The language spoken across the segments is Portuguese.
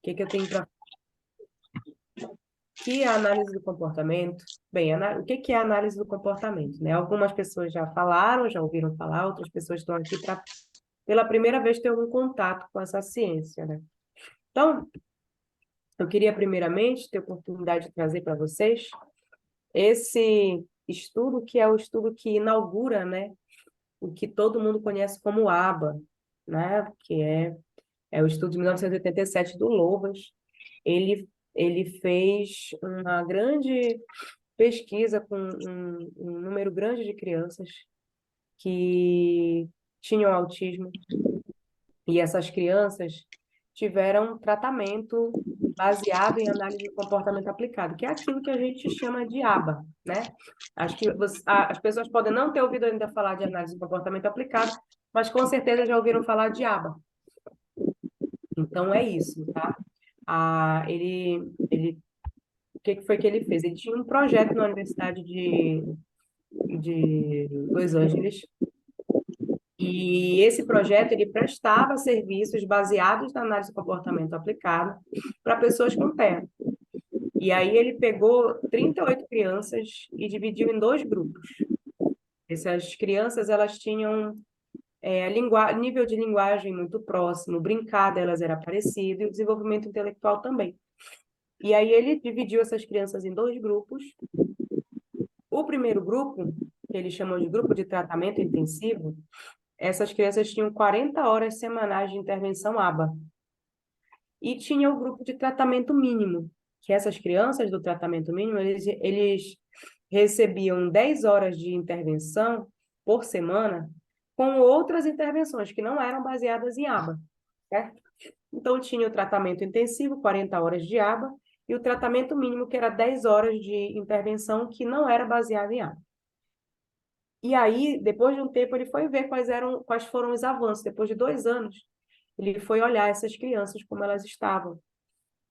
que eu tenho para... Que a análise do comportamento... Bem, o que é a análise do comportamento, né? Algumas pessoas já falaram, já ouviram falar, outras pessoas estão aqui para, pela primeira vez, ter algum contato com essa ciência, né? Então, eu queria, primeiramente, ter a oportunidade de trazer para vocês esse estudo, que é o estudo que inaugura, né, o que todo mundo conhece como ABA, né, que é o estudo de 1987 do Lomas. Ele fez uma grande pesquisa com um número grande de crianças que tinham autismo, e essas crianças tiveram tratamento baseado em análise do comportamento aplicado, que é aquilo que a gente chama de ABA, né? Acho que as pessoas podem não ter ouvido ainda falar de análise do comportamento aplicado, mas com certeza já ouviram falar de ABA. Então é isso, tá? O que foi que ele fez? Ele tinha um projeto na Universidade de Los Angeles, e esse projeto ele prestava serviços baseados na análise do comportamento aplicado para pessoas com TEA. E aí ele pegou 38 crianças e dividiu em dois grupos. Essas crianças, elas tinham nível de linguagem muito próximo, brincar delas era parecido, e o desenvolvimento intelectual também. E aí ele dividiu essas crianças em dois grupos. O primeiro grupo, que ele chamou de grupo de tratamento intensivo, essas crianças tinham 40 horas semanais de intervenção ABA. E tinha o grupo de tratamento mínimo, que essas crianças do tratamento mínimo, eles recebiam 10 horas de intervenção por semana com outras intervenções que não eram baseadas em ABA, certo? Então, tinha o tratamento intensivo, 40 horas de ABA, e o tratamento mínimo, que era 10 horas de intervenção, que não era baseado em ABA. E aí, depois de um tempo, ele foi ver quais foram os avanços. Depois de 2 anos, ele foi olhar essas crianças, como elas estavam.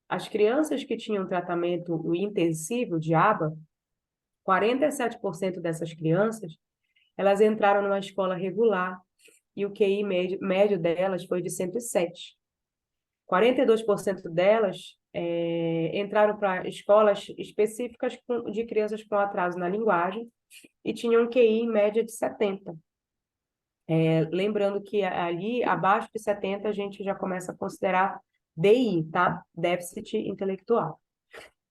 As crianças que tinham tratamento intensivo de ABA, 47% dessas crianças, elas entraram numa escola regular e o QI médio delas foi de 107. 42% delas entraram para escolas específicas de crianças com atraso na linguagem e tinham um QI em média de 70. Lembrando que ali, abaixo de 70, a gente já começa a considerar DI, tá? Déficit intelectual.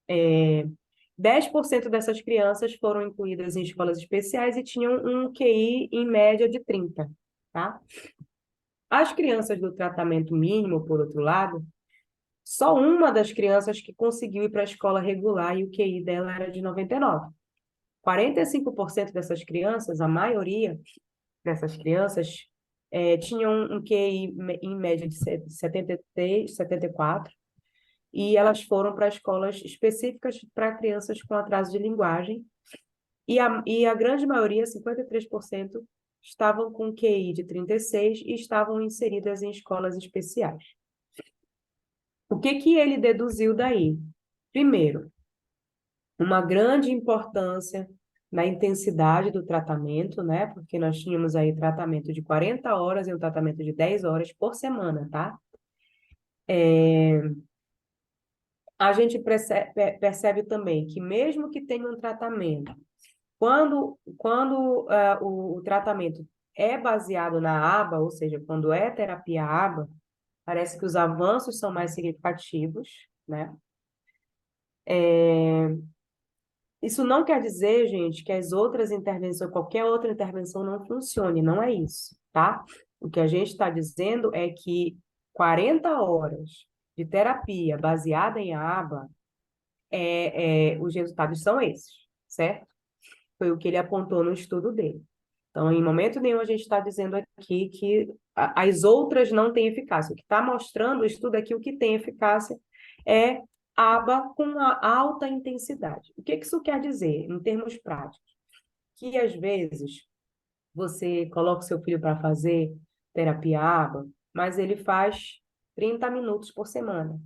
10% dessas crianças foram incluídas em escolas especiais e tinham um QI em média de 30, tá? As crianças do tratamento mínimo, por outro lado, só uma das crianças que conseguiu ir para a escola regular e o QI dela era de 99. 45% dessas crianças, a maioria dessas crianças, tinham um QI em média de 73, 74, e elas foram para escolas específicas para crianças com atraso de linguagem, e a grande maioria, 53%, estavam com QI de 36 e estavam inseridas em escolas especiais. O que ele deduziu daí? Primeiro, uma grande importância na intensidade do tratamento, né? Porque nós tínhamos aí tratamento de 40 horas e um tratamento de 10 horas por semana, tá? A gente percebe também que mesmo que tenha um tratamento, quando o tratamento é baseado na ABA, ou seja, quando é terapia ABA, parece que os avanços são mais significativos, né? Isso não quer dizer, gente, que as outras intervenções, qualquer outra intervenção não funcione, não é isso, tá? O que a gente está dizendo é que 40 horas de terapia baseada em ABA, os resultados são esses, certo? Foi o que ele apontou no estudo dele. Então, em momento nenhum, a gente está dizendo aqui que as outras não têm eficácia. O que está mostrando o estudo aqui, o que tem eficácia é ABA com uma alta intensidade. O que isso quer dizer, em termos práticos? Que, às vezes, você coloca o seu filho para fazer terapia ABA, mas ele faz 30 minutos por semana.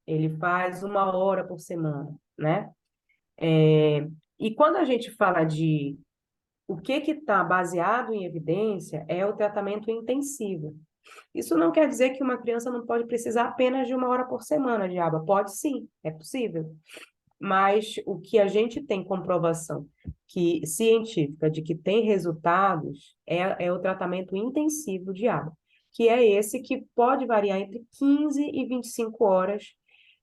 Ele faz 1 hora por semana, né? E quando a gente fala de o que está baseado em evidência é o tratamento intensivo. Isso não quer dizer que uma criança não pode precisar apenas de 1 hora por semana de aba. Pode sim, é possível. Mas o que a gente tem comprovação científica de que tem resultados é o tratamento intensivo de aba, que é esse que pode variar entre 15 e 25 horas,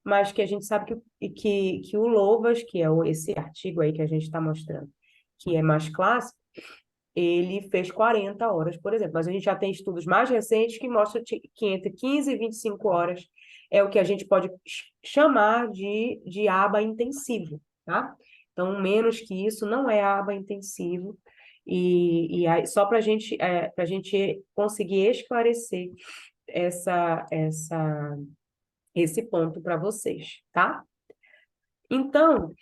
mas que a gente sabe que o Louvas, que é esse artigo aí que a gente está mostrando, que é mais clássico, ele fez 40 horas, por exemplo. Mas a gente já tem estudos mais recentes que mostram que entre 15 e 25 horas é o que a gente pode chamar de aba intensivo, tá? Então, menos que isso não é aba intensivo. E aí, só para a gente conseguir esclarecer esse ponto para vocês, tá? Então,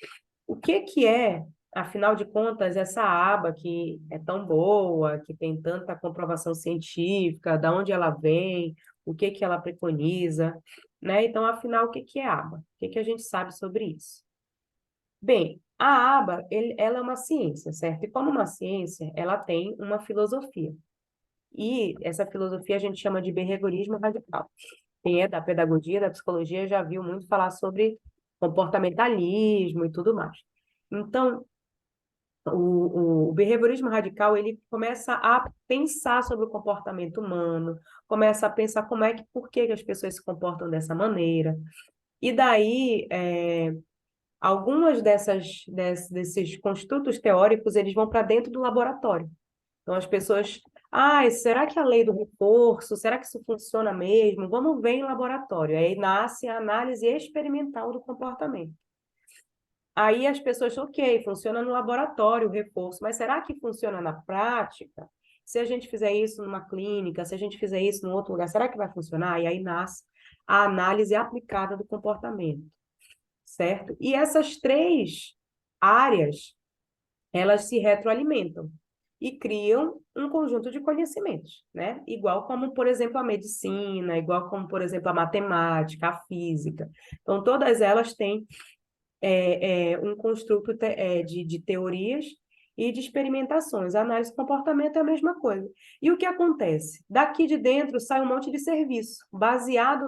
o que é, afinal de contas, essa aba que é tão boa, que tem tanta comprovação científica, da onde ela vem, o que ela preconiza, né? Então, afinal, o que é aba? O que a gente sabe sobre isso? Bem, a aba, ela é uma ciência, certo? E como uma ciência, ela tem uma filosofia. E essa filosofia a gente chama de behaviorismo radical. Quem é da pedagogia, da psicologia, já viu muito falar sobre comportamentalismo e tudo mais. Então, o behaviorismo radical, ele começa a pensar sobre o comportamento humano, começa a pensar por que as pessoas se comportam dessa maneira. E daí, algumas desses construtos teóricos, eles vão para dentro do laboratório. Então, as pessoas, será que a lei do reforço, será que isso funciona mesmo? Vamos ver em laboratório. Aí nasce a análise experimental do comportamento. Aí as pessoas, ok, funciona no laboratório o reforço, mas será que funciona na prática? Se a gente fizer isso numa clínica, se a gente fizer isso em outro lugar, será que vai funcionar? E aí nasce a análise aplicada do comportamento, certo? E essas três áreas, elas se retroalimentam e criam um conjunto de conhecimentos, né? Igual como, por exemplo, a medicina, igual como, por exemplo, a matemática, a física. Então, todas elas têm um construto de teorias e de experimentações. A análise do comportamento é a mesma coisa. E o que acontece? Daqui de dentro sai um monte de serviço. Baseado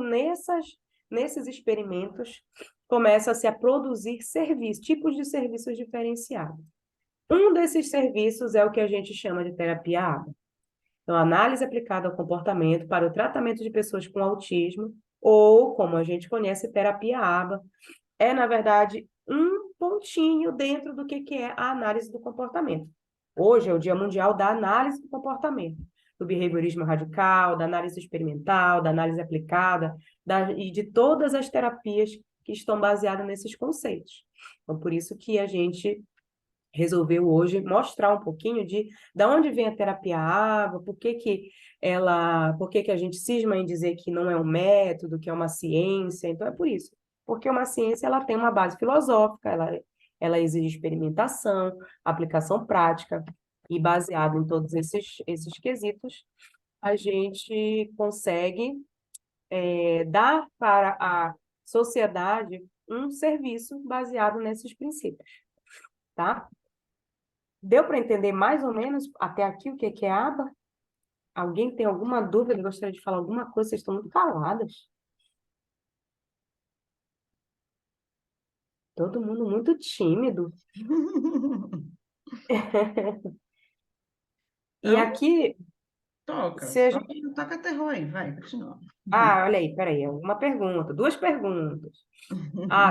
nesses experimentos, começa-se a produzir serviços, tipos de serviços diferenciados. Um desses serviços é o que a gente chama de terapia ABA. Então, análise aplicada ao comportamento para o tratamento de pessoas com autismo, ou, como a gente conhece, terapia ABA, é, na verdade, um pontinho dentro do que é a análise do comportamento. Hoje é o Dia Mundial da Análise do Comportamento, do behaviorismo radical, da análise experimental, da análise aplicada, e de todas as terapias que estão baseadas nesses conceitos. Então, por isso que a gente resolveu hoje mostrar um pouquinho de onde vem a terapia ABA, por que a gente cisma em dizer que não é um método, que é uma ciência. Então é por isso, porque uma ciência ela tem uma base filosófica, ela exige experimentação, aplicação prática, e baseado em todos esses quesitos, a gente consegue dar para a sociedade um serviço baseado nesses princípios, tá? Deu para entender mais ou menos até aqui o que é aba? Alguém tem alguma dúvida? Gostaria de falar alguma coisa? Vocês estão muito caladas. Todo mundo muito tímido. E Então, aqui, toca. se a Toca, gente... toca terror aí, vai, continua. Olha aí, peraí, uma pergunta, duas perguntas.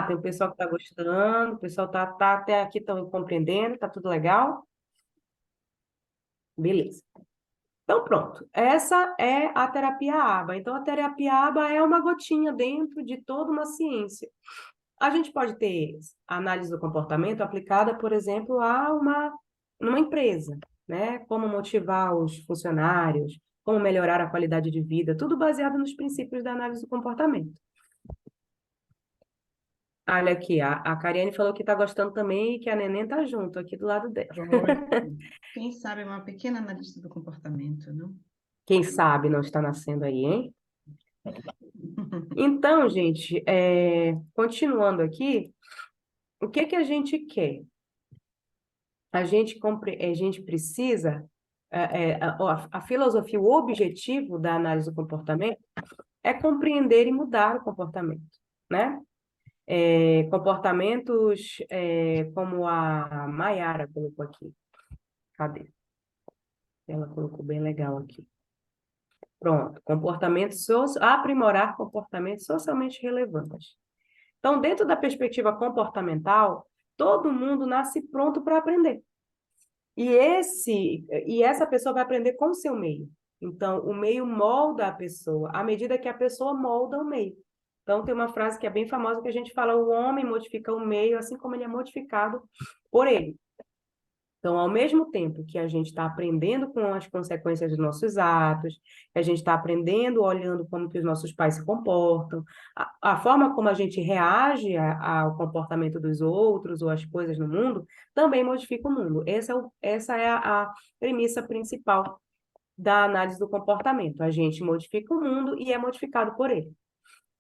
Tem o pessoal que está gostando, o pessoal tá até aqui, estão compreendendo, tá tudo legal? Beleza. Então, pronto. Essa é a terapia ABA. Então, a terapia ABA é uma gotinha dentro de toda uma ciência. A gente pode ter a análise do comportamento aplicada, por exemplo, numa empresa, né? Como motivar os funcionários, como melhorar a qualidade de vida, tudo baseado nos princípios da análise do comportamento. Olha aqui, a Cariane falou que está gostando também e que a neném está junto, aqui do lado dela. Quem sabe uma pequena analista do comportamento, não? Quem sabe não está nascendo aí, hein? Então, gente, continuando aqui, o que que a gente quer? A gente precisa a filosofia, o objetivo da análise do comportamento é compreender e mudar o comportamento, né? Comportamentos como a Mayara colocou aqui. Cadê? Ela colocou bem legal aqui. Pronto, aprimorar comportamentos socialmente relevantes. Então, dentro da perspectiva comportamental, todo mundo nasce pronto para aprender. E essa pessoa vai aprender com o seu meio. Então, o meio molda a pessoa, à medida que a pessoa molda o meio. Então, tem uma frase que é bem famosa que a gente fala: o homem modifica o meio, assim como ele é modificado por ele. Então, ao mesmo tempo que a gente está aprendendo com as consequências dos nossos atos, que a gente está aprendendo olhando como que os nossos pais se comportam, a forma como a gente reage ao comportamento dos outros ou às coisas no mundo, também modifica o mundo. Essa é a premissa principal da análise do comportamento. A gente modifica o mundo e é modificado por ele.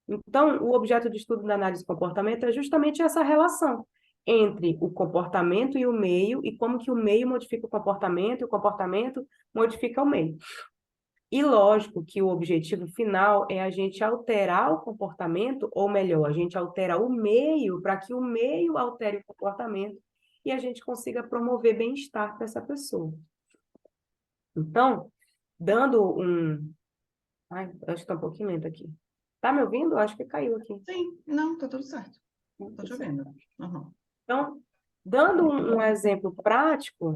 Então, o objeto de estudo da análise do comportamento é justamente essa relação entre o comportamento e o meio, e como que o meio modifica o comportamento, e o comportamento modifica o meio. E lógico que o objetivo final é a gente alterar o comportamento, ou melhor, a gente altera o meio para que o meio altere o comportamento e a gente consiga promover bem-estar para essa pessoa. Então, dando um... Ai, acho que está um pouquinho lento aqui. Tá me ouvindo? Acho que caiu aqui. Sim, não, tá tudo certo. Tô te ouvindo. Uhum. Então, dando um exemplo prático,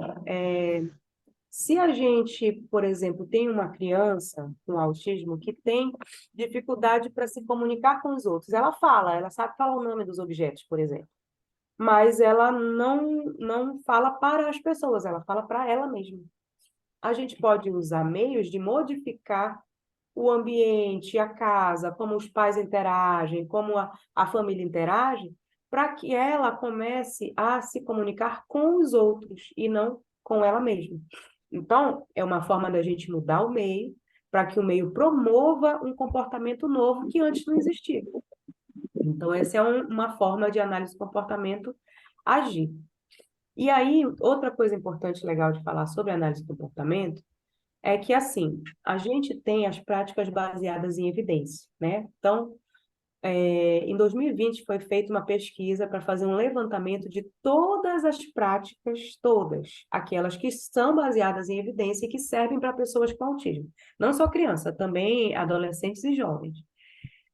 se a gente, por exemplo, tem uma criança com autismo que tem dificuldade para se comunicar com os outros, ela sabe falar o nome dos objetos, por exemplo, mas ela não fala para as pessoas, ela fala para ela mesma. A gente pode usar meios de modificar o ambiente, a casa, como os pais interagem, como a família interage, para que ela comece a se comunicar com os outros e não com ela mesma. Então, é uma forma da gente mudar o meio, para que o meio promova um comportamento novo que antes não existia. Então, essa é uma forma de análise do comportamento agir. E aí, outra coisa importante legal de falar sobre análise do comportamento é que, assim, a gente tem as práticas baseadas em evidência, né? Então, em 2020 foi feita uma pesquisa para fazer um levantamento de todas as práticas, todas, aquelas que são baseadas em evidência e que servem para pessoas com autismo. Não só criança, também adolescentes e jovens.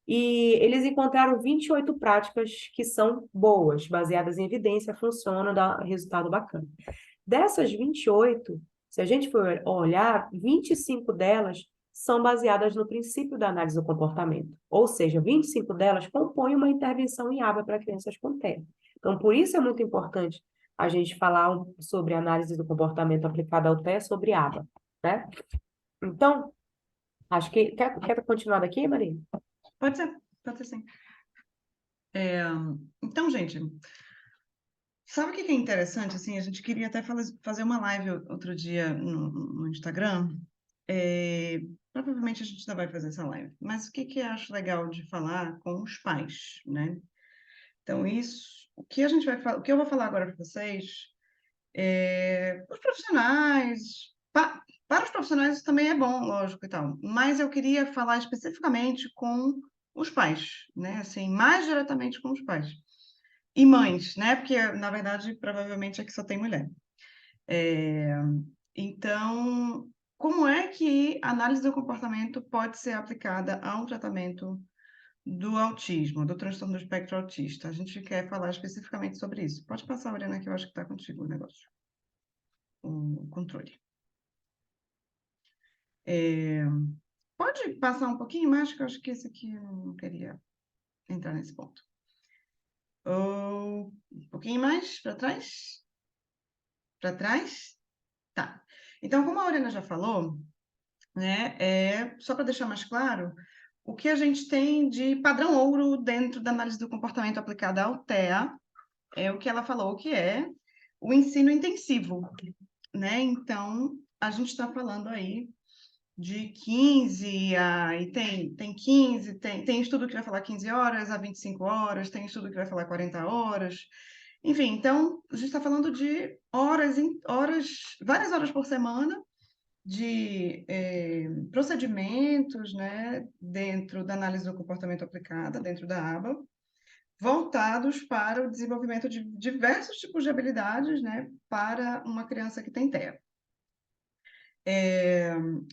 E eles encontraram 28 práticas que são boas, baseadas em evidência, funcionam, dá resultado bacana. Dessas 28, se a gente for olhar, 25 delas são baseadas no princípio da análise do comportamento. Ou seja, 25 delas compõem uma intervenção em aba para crianças com TEA. Então, por isso é muito importante a gente falar sobre análise do comportamento aplicada ao TEA sobre aba, né? Então, acho que... Quer continuar daqui, Maria? Pode ser sim. Então, gente, sabe o que é interessante? Assim, a gente queria até fazer uma live outro dia no Instagram. Provavelmente a gente ainda vai fazer essa live. Mas o que eu acho legal de falar com os pais, né? Então, o que a gente vai falar, o que eu vou falar agora para vocês, os profissionais, para os profissionais isso também é bom, lógico e tal. Mas eu queria falar especificamente com os pais, né? Assim, mais diretamente com os pais. E mães, né? Porque, na verdade, provavelmente aqui só tem mulher. Então, como é que a análise do comportamento pode ser aplicada a um tratamento do autismo, do transtorno do espectro autista? A gente quer falar especificamente sobre isso. Pode passar, Mariana, que eu acho que está contigo o negócio, o controle. Pode passar um pouquinho mais, que eu acho que esse aqui eu não queria entrar nesse ponto. Um pouquinho mais para trás? Para trás? Tá. Então, como a Aurena já falou, né, só para deixar mais claro, o que a gente tem de padrão ouro dentro da análise do comportamento aplicada ao TEA é o que ela falou, que é o ensino intensivo, né? Então, a gente está falando aí de 15 e tem 15, tem estudo que vai falar 15 horas a 25 horas, tem estudo que vai falar 40 horas. Enfim, então, a gente está falando de horas, várias horas por semana, de procedimentos, né, dentro da análise do comportamento aplicada, dentro da aba, voltados para o desenvolvimento de diversos tipos de habilidades, né, para uma criança que tem TEA.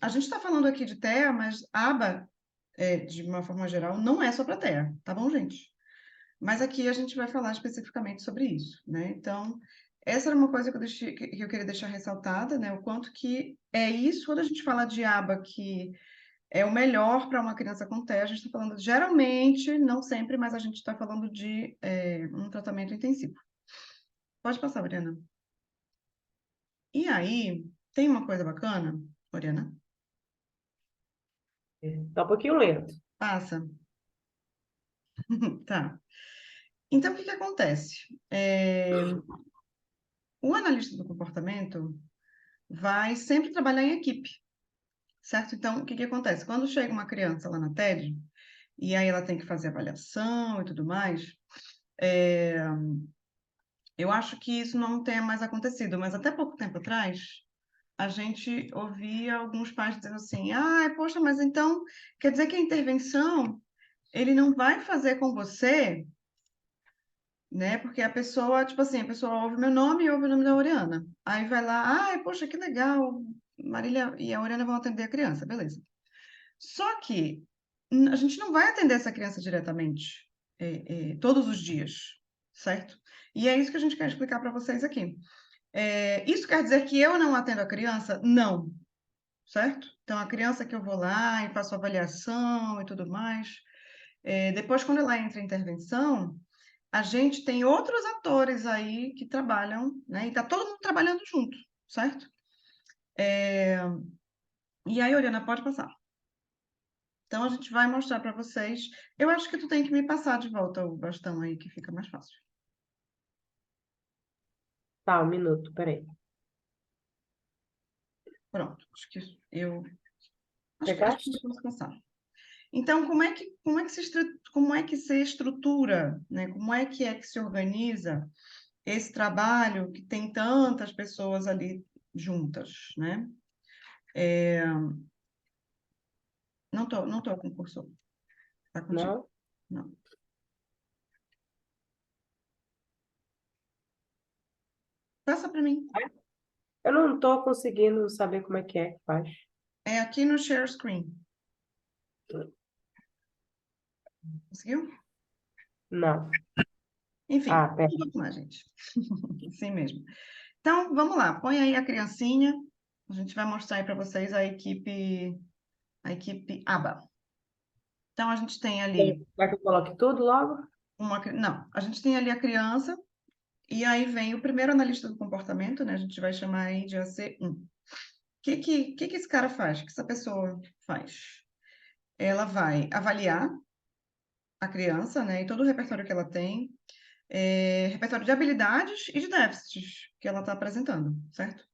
A gente está falando aqui de TEA, mas aba, de uma forma geral, não é só para TEA, tá bom, gente? Mas aqui a gente vai falar especificamente sobre isso, né? Então, essa era uma coisa que eu queria deixar ressaltada, né? O quanto que é isso, quando a gente fala de aba que é o melhor para uma criança com TEA, a gente está falando, geralmente, não sempre, mas a gente está falando de um tratamento intensivo. Pode passar, Oriana. E aí, tem uma coisa bacana, Oriana? Tá um pouquinho lento. Passa. Tá. Então, o que que acontece? O analista do comportamento vai sempre trabalhar em equipe, certo? Então, o que que acontece? Quando chega uma criança lá na TED, e aí ela tem que fazer avaliação e tudo mais, eu acho que isso não tenha mais acontecido, mas até pouco tempo atrás, a gente ouvia alguns pais dizendo assim, ah, poxa, mas então quer dizer que a intervenção ele não vai fazer com você, né? Porque a pessoa, tipo assim, a pessoa ouve meu nome e ouve o nome da Oriana. Aí vai lá, ah, poxa, que legal, Marília e a Oriana vão atender a criança, beleza. Só que a gente não vai atender essa criança diretamente, todos os dias, certo? E é isso que a gente quer explicar para vocês aqui. Isso quer dizer que eu não atendo a criança? Não, certo? Então, a criança que eu vou lá e faço avaliação e tudo mais, depois, quando ela entra em intervenção, a gente tem outros atores aí que trabalham, né? E tá todo mundo trabalhando junto, certo? E aí, Oriana, pode passar. Então, a gente vai mostrar para vocês. Eu acho que tu tem que me passar de volta o bastão aí, que fica mais fácil. Tá, um minuto, peraí. Pronto, acho que eu acho que Pegaste? podemos passar. Então, como é que se estrutura, né? Como é que se organiza esse trabalho que tem tantas pessoas ali juntas, né? Não tô com o cursor. Tá contigo. Não? Não. Passa para mim. Eu não tô conseguindo saber como é que faz. É aqui no share screen. Conseguiu? Não. Enfim, Ah, pera. vamos lá, gente. Assim mesmo. Então, vamos lá. Põe aí a criancinha. A gente vai mostrar aí para vocês a equipe ABA. Então, a gente tem ali Quer que eu coloque tudo logo? Não, a gente tem ali a criança, e aí vem o primeiro analista do comportamento, né? A gente vai chamar aí de AC1. O que esse cara faz? O que essa pessoa faz? Ela vai avaliar a criança, né? E todo o repertório que ela tem, repertório de habilidades e de déficits que ela está apresentando, certo?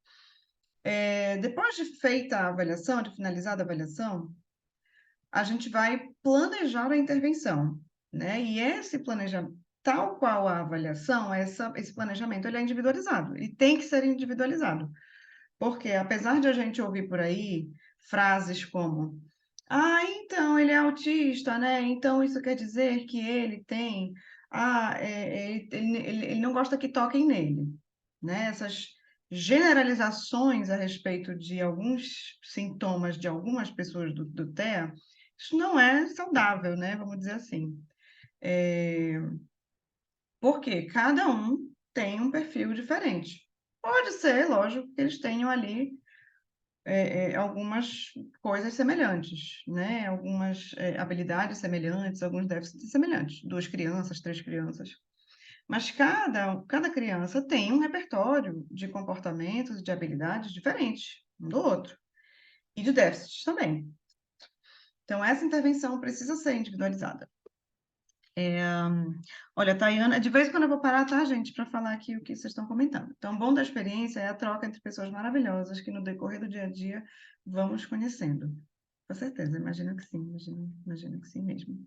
Depois de feita a avaliação, de finalizada a avaliação, a gente vai planejar a intervenção, né? E esse planejamento, tal qual a avaliação, esse planejamento, ele é individualizado, ele tem que ser individualizado, porque apesar de a gente ouvir por aí frases como, ah, então ele é autista, né? Então isso quer dizer que ele tem, ele não gosta que toquem nele, né? Essas generalizações a respeito de alguns sintomas de algumas pessoas do TEA, isso não é saudável, né? Vamos dizer assim. Porque cada um tem um perfil diferente. Pode ser, lógico, que eles tenham ali algumas coisas semelhantes, né? Algumas habilidades semelhantes, alguns déficits semelhantes. 2 crianças, 3 crianças. Mas cada criança tem um repertório de comportamentos e de habilidades diferentes um do outro. E de déficits também. Então, essa intervenção precisa ser individualizada. Olha, Tayana, de vez em quando eu vou parar, tá, gente, para falar aqui o que vocês estão comentando. Então, o bom da experiência é a troca entre pessoas maravilhosas que no decorrer do dia a dia vamos conhecendo. Com certeza, imagino que sim, imagino que sim mesmo.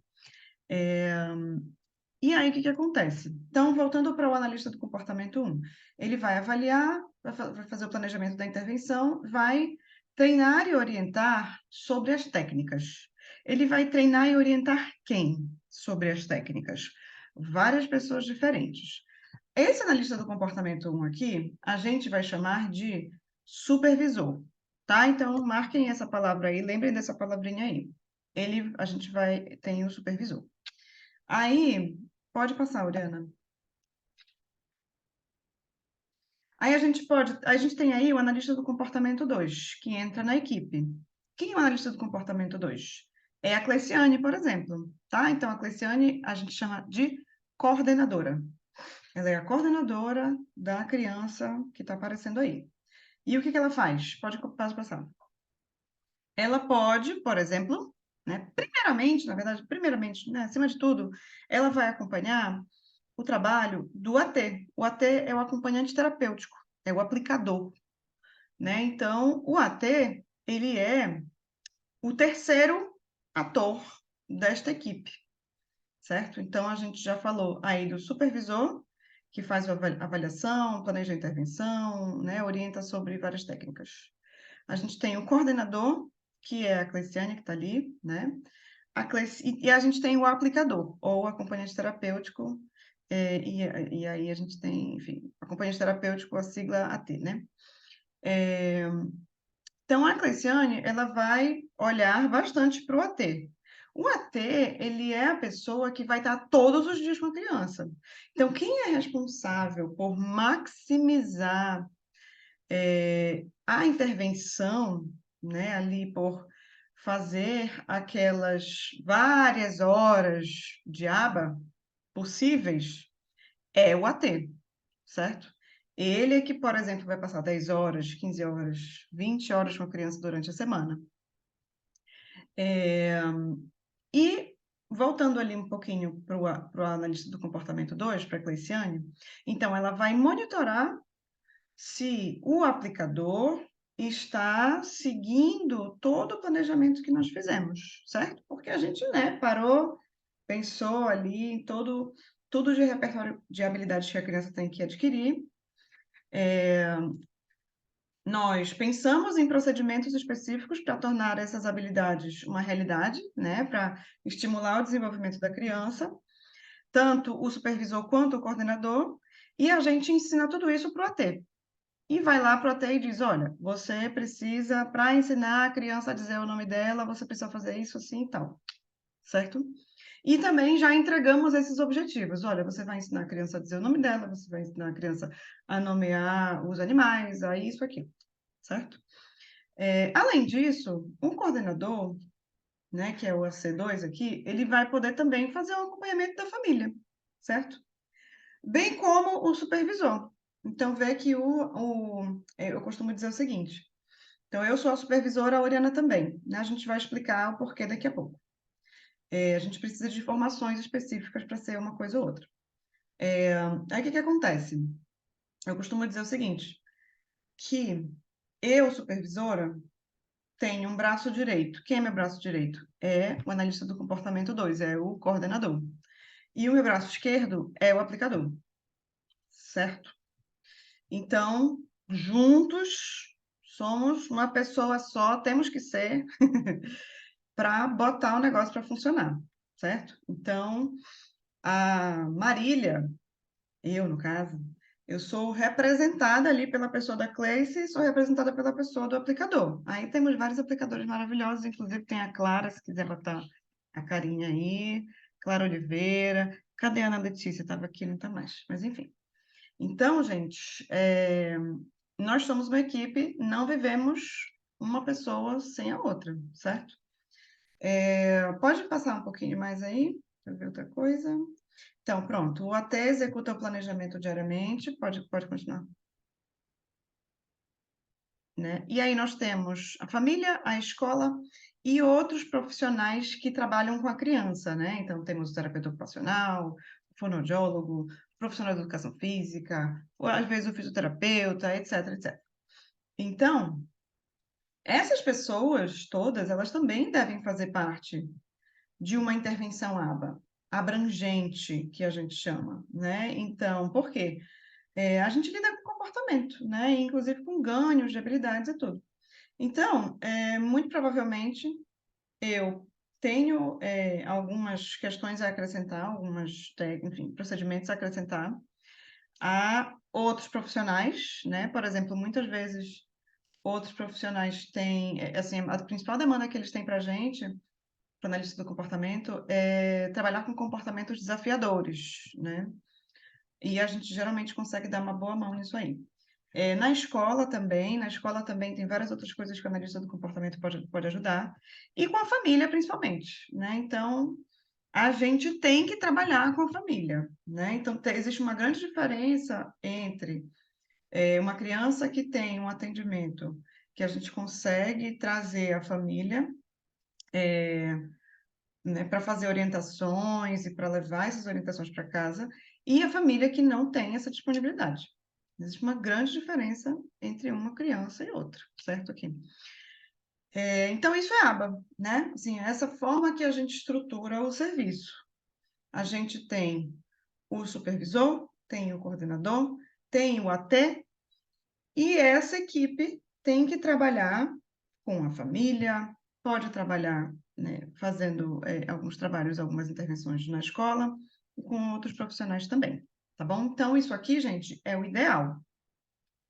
E aí, o que que acontece? Então, voltando para o analista do comportamento 1, ele vai avaliar, vai fazer o planejamento da intervenção, vai treinar e orientar sobre as técnicas. Ele vai treinar e orientar quem sobre as técnicas? Várias pessoas diferentes. Esse analista do comportamento 1 aqui, a gente vai chamar de supervisor, tá? Então, marquem essa palavra aí, lembrem dessa palavrinha aí. A gente tem o supervisor. Aí, pode passar, Oriana. Aí a gente tem aí o analista do comportamento 2, que entra na equipe. Quem é o analista do comportamento 2? É a Cleiciane, por exemplo, tá? Então, a Cleiciane a gente chama de coordenadora. Ela é a coordenadora da criança que está aparecendo aí. E o que ela faz? Pode passar. Ela pode, por exemplo, né, primeiramente, né, acima de tudo, ela vai acompanhar o trabalho do AT. O AT é o acompanhante terapêutico, é o aplicador, né? Então, o AT, ele é o terceiro ator desta equipe, certo? Então, a gente já falou aí do supervisor, que faz a avaliação, planeja a intervenção, né, orienta sobre várias técnicas. A gente tem o coordenador, que é a Cleiciane, que está ali, né? E a gente tem o aplicador, ou acompanhante terapêutico, e aí a gente tem, enfim, acompanhante terapêutico, a sigla AT, né? Então, a Cleiciane, ela vai olhar bastante para o AT. O AT, ele é a pessoa que vai estar todos os dias com a criança. Então, quem é responsável por maximizar a intervenção, né, ali por fazer aquelas várias horas de aba possíveis, é o AT, certo? Ele é que, por exemplo, vai passar 10 horas, 15 horas, 20 horas com a criança durante a semana. E, voltando ali um pouquinho para o analista do comportamento 2, para a Cleiciane, então ela vai monitorar se o aplicador está seguindo todo o planejamento que nós fizemos, certo? Porque a gente, né, parou, pensou ali em tudo de repertório de habilidades que a criança tem que adquirir. Nós pensamos em procedimentos específicos para tornar essas habilidades uma realidade, né, para estimular o desenvolvimento da criança, tanto o supervisor quanto o coordenador, e a gente ensina tudo isso para o AT. E vai lá para o AT e diz: olha, você precisa, para ensinar a criança a dizer o nome dela, você precisa fazer isso assim e tal, certo? E também já entregamos esses objetivos. Olha, você vai ensinar a criança a dizer o nome dela, você vai ensinar a criança a nomear os animais, a isso, aqui, certo? Além disso, o coordenador, né, que é o AC2 aqui, ele vai poder também fazer o acompanhamento da família, certo? Bem como o supervisor. Então, vê que eu costumo dizer o seguinte. Então, eu sou a supervisora, a Oriana também, né? A gente vai explicar o porquê daqui a pouco. A gente precisa de informações específicas para ser uma coisa ou outra. Aí, o que acontece? Eu costumo dizer o seguinte, que eu, supervisora, tenho um braço direito. Quem é meu braço direito? É o analista do comportamento 2, é o coordenador. E o meu braço esquerdo é o aplicador, certo? Então, juntos, somos uma pessoa só, temos que ser, para botar o negócio para funcionar, certo? Então, a Marília, eu, no caso, eu sou representada ali pela pessoa da Cleice e sou representada pela pessoa do aplicador. Aí temos vários aplicadores maravilhosos, inclusive tem a Clara, se quiser botar a carinha aí, Clara Oliveira. Cadê a Ana Letícia? Estava aqui, não está mais, mas enfim. Então, gente, nós somos uma equipe, não vivemos uma pessoa sem a outra, certo? Pode passar um pouquinho mais aí, para ver outra coisa. Então, pronto, o AT executa o planejamento diariamente, pode continuar. Né? E aí nós temos a família, a escola e outros profissionais que trabalham com a criança, né? Então, temos o terapeuta ocupacional, o fonoaudiólogo, o profissional de educação física, ou às vezes o fisioterapeuta, etc, etc. Então, essas pessoas todas, elas também devem fazer parte de uma intervenção ABA, abrangente, que a gente chama, né? Então, por quê? A gente lida com comportamento, né? Inclusive com ganhos de habilidades e tudo. Então, muito provavelmente, eu tenho algumas questões a acrescentar, enfim, procedimentos a acrescentar a outros profissionais, né? Por exemplo, muitas vezes outros profissionais têm, assim, a principal demanda que eles têm para a gente, para analista do comportamento, é trabalhar com comportamentos desafiadores, né? E a gente geralmente consegue dar uma boa mão nisso aí. Na escola também tem várias outras coisas que o analista do comportamento pode ajudar, e com a família principalmente, né? Então, a gente tem que trabalhar com a família, né? Então, existe uma grande diferença entre uma criança que tem um atendimento que a gente consegue trazer a família, né, para fazer orientações e para levar essas orientações para casa, e a família que não tem essa disponibilidade. Existe uma grande diferença entre uma criança e outra, certo aqui? Então, isso é aba, né? Assim, é essa forma que a gente estrutura o serviço. A gente tem o supervisor, tem o coordenador, tem o AT, e essa equipe tem que trabalhar com a família, pode trabalhar, né, fazendo alguns trabalhos, algumas intervenções na escola, e com outros profissionais também, tá bom? Então, isso aqui, gente, é o ideal,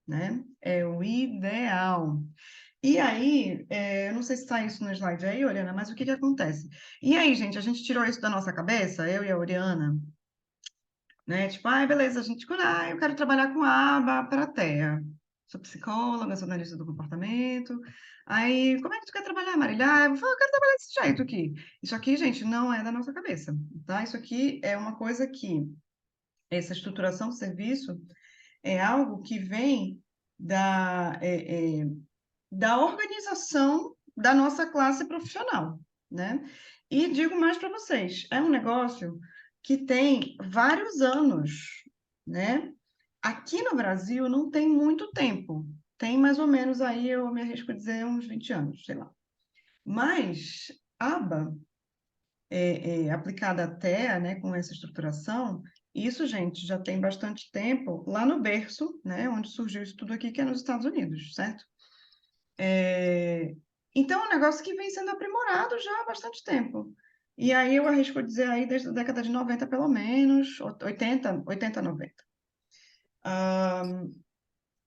né? É o ideal. E aí, eu não sei se está isso no slide aí, Oriana, mas o que que acontece? E aí, gente, a gente tirou isso da nossa cabeça, eu e a Oriana, né? Tipo, ai, beleza, a gente, eu quero trabalhar com aba para a TEA. Sou psicóloga, sou analista do comportamento. Aí, como é que tu quer trabalhar, Marília? Ah, eu quero trabalhar desse jeito aqui. Isso aqui, gente, não é da nossa cabeça, tá? Isso aqui é uma coisa que, essa estruturação do serviço é algo que vem da organização da nossa classe profissional, né? E digo mais para vocês, é um negócio que tem vários anos, né? Aqui no Brasil não tem muito tempo, tem mais ou menos aí, eu me arrisco a dizer, uns 20 anos, sei lá. Mas aba aplicada à TEA, né, com essa estruturação, isso, gente, já tem bastante tempo lá no berço, né, onde surgiu isso tudo aqui, que é nos Estados Unidos, certo? Então, é um negócio que vem sendo aprimorado já há bastante tempo. E aí eu arrisco dizer aí desde a década de 90, pelo menos, 80, 90.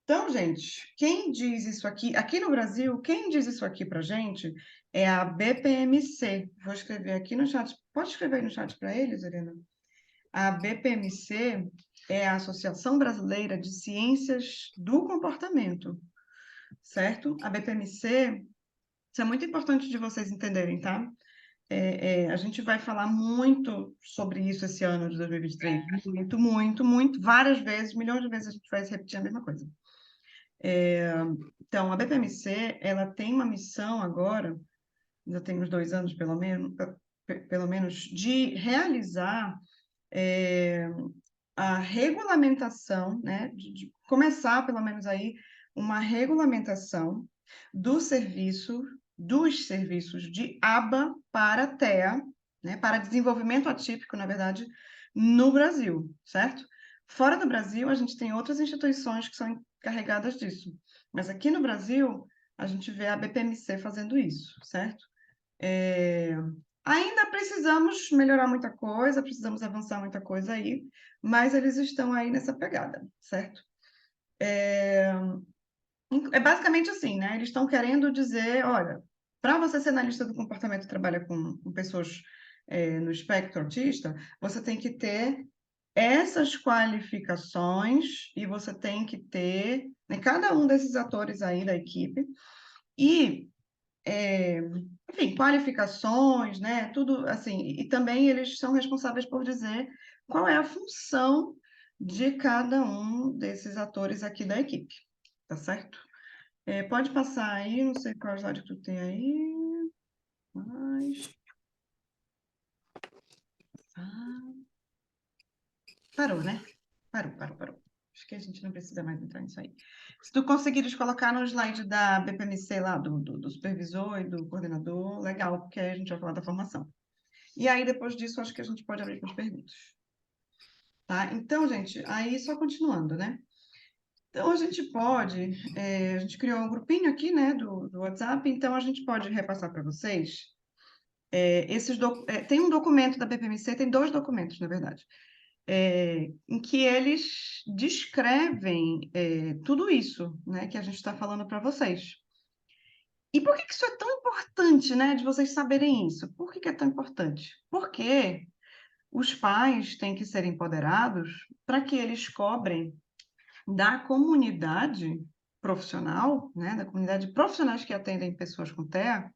Então, gente, quem diz isso aqui no Brasil, quem diz isso aqui pra gente é a BPMC. Vou escrever aqui no chat. Pode escrever aí no chat para eles, Helena? A BPMC é a Associação Brasileira de Ciências do Comportamento, certo? A BPMC, isso é muito importante de vocês entenderem, tá? A gente vai falar muito sobre isso esse ano de 2023. Muito, muito, muito. Várias vezes, milhões de vezes a gente vai repetir a mesma coisa. Então, a BPMC, ela tem uma missão agora, já tem uns 2 anos pelo menos, de realizar a regulamentação, né, de começar, pelo menos aí, uma regulamentação dos serviços de aba para TEA, né, para desenvolvimento atípico, na verdade, no Brasil, certo? Fora do Brasil, a gente tem outras instituições que são encarregadas disso, mas aqui no Brasil, a gente vê a BPMC fazendo isso, certo? Ainda precisamos melhorar muita coisa, precisamos avançar muita coisa aí, mas eles estão aí nessa pegada, certo? É basicamente assim, né? Eles estão querendo dizer, olha, para você ser analista do comportamento e trabalhar com pessoas no espectro autista, você tem que ter essas qualificações e você tem que ter, né, cada um desses atores aí da equipe e enfim, qualificações, né? Tudo assim, e também eles são responsáveis por dizer qual é a função de cada um desses atores aqui da equipe, tá certo? Pode passar aí, não sei qual slide que tu tem aí, mas... Parou, né? Parou. Acho que a gente não precisa mais entrar nisso aí. Se tu conseguires colocar no slide da BPMC lá, do supervisor e do coordenador, legal, porque aí a gente vai falar da formação. E aí, depois disso, acho que a gente pode abrir para as perguntas. Tá? Então, gente, aí só continuando, né? Então, a gente criou um grupinho aqui, né, do WhatsApp, então a gente pode repassar para vocês. Tem um documento da BPMC, tem dois documentos, na verdade, em que eles descrevem tudo isso, né, que a gente está falando para vocês. E por que que isso é tão importante, né, de vocês saberem isso? Por que que é tão importante? Porque os pais têm que ser empoderados para que eles cobrem da comunidade profissional, né, da comunidade de profissionais que atendem pessoas com TEA,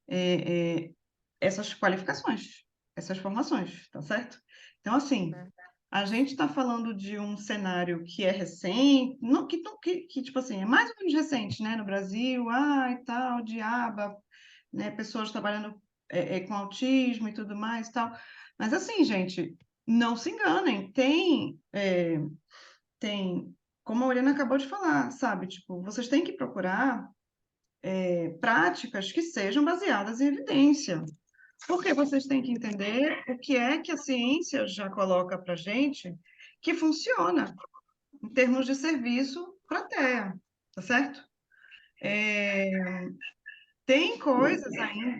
é, essas qualificações, essas formações, tá certo? Então, assim, a gente está falando de um cenário que é recente, tipo assim, é mais ou menos recente, né, no Brasil, e tal, de aba, né, pessoas trabalhando com autismo e tudo mais e tal. Mas, assim, gente, não se enganem, tem, como a Oriana acabou de falar, sabe? Tipo, vocês têm que procurar práticas que sejam baseadas em evidência. Porque vocês têm que entender o que é que a ciência já coloca para gente que funciona em termos de serviço para a Terra, tá certo? Tem coisas ainda,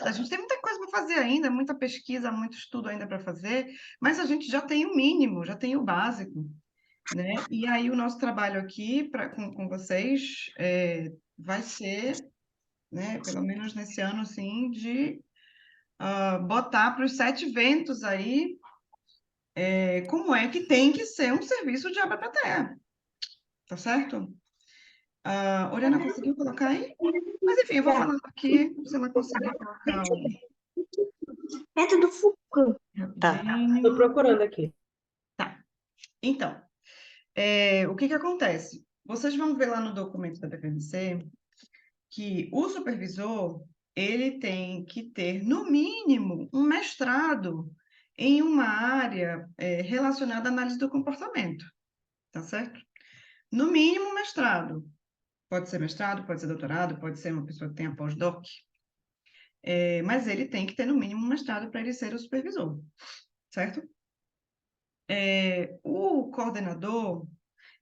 a gente tem muita coisa para fazer ainda, muita pesquisa, muito estudo ainda para fazer, mas a gente já tem o mínimo, já tem o básico, né? E aí o nosso trabalho aqui com vocês vai ser, né, pelo menos nesse ano, assim, de botar para os sete ventos aí como é que tem que ser um serviço de água para terra, tá certo? Oriana conseguiu colocar aí? Mas enfim, eu vou falando aqui, se ela conseguir colocar Método Foucault. Tá. Estou rapidinho. procurando aqui. Tá. Então, o que que acontece? Vocês vão ver lá no documento da BPMC que o supervisor, ele tem que ter, no mínimo, um mestrado em uma área relacionada à análise do comportamento, tá certo? No mínimo, mestrado. Pode ser mestrado, pode ser doutorado, pode ser uma pessoa que tenha pós-doc, mas ele tem que ter, no mínimo, um mestrado para ele ser o supervisor, certo? O coordenador,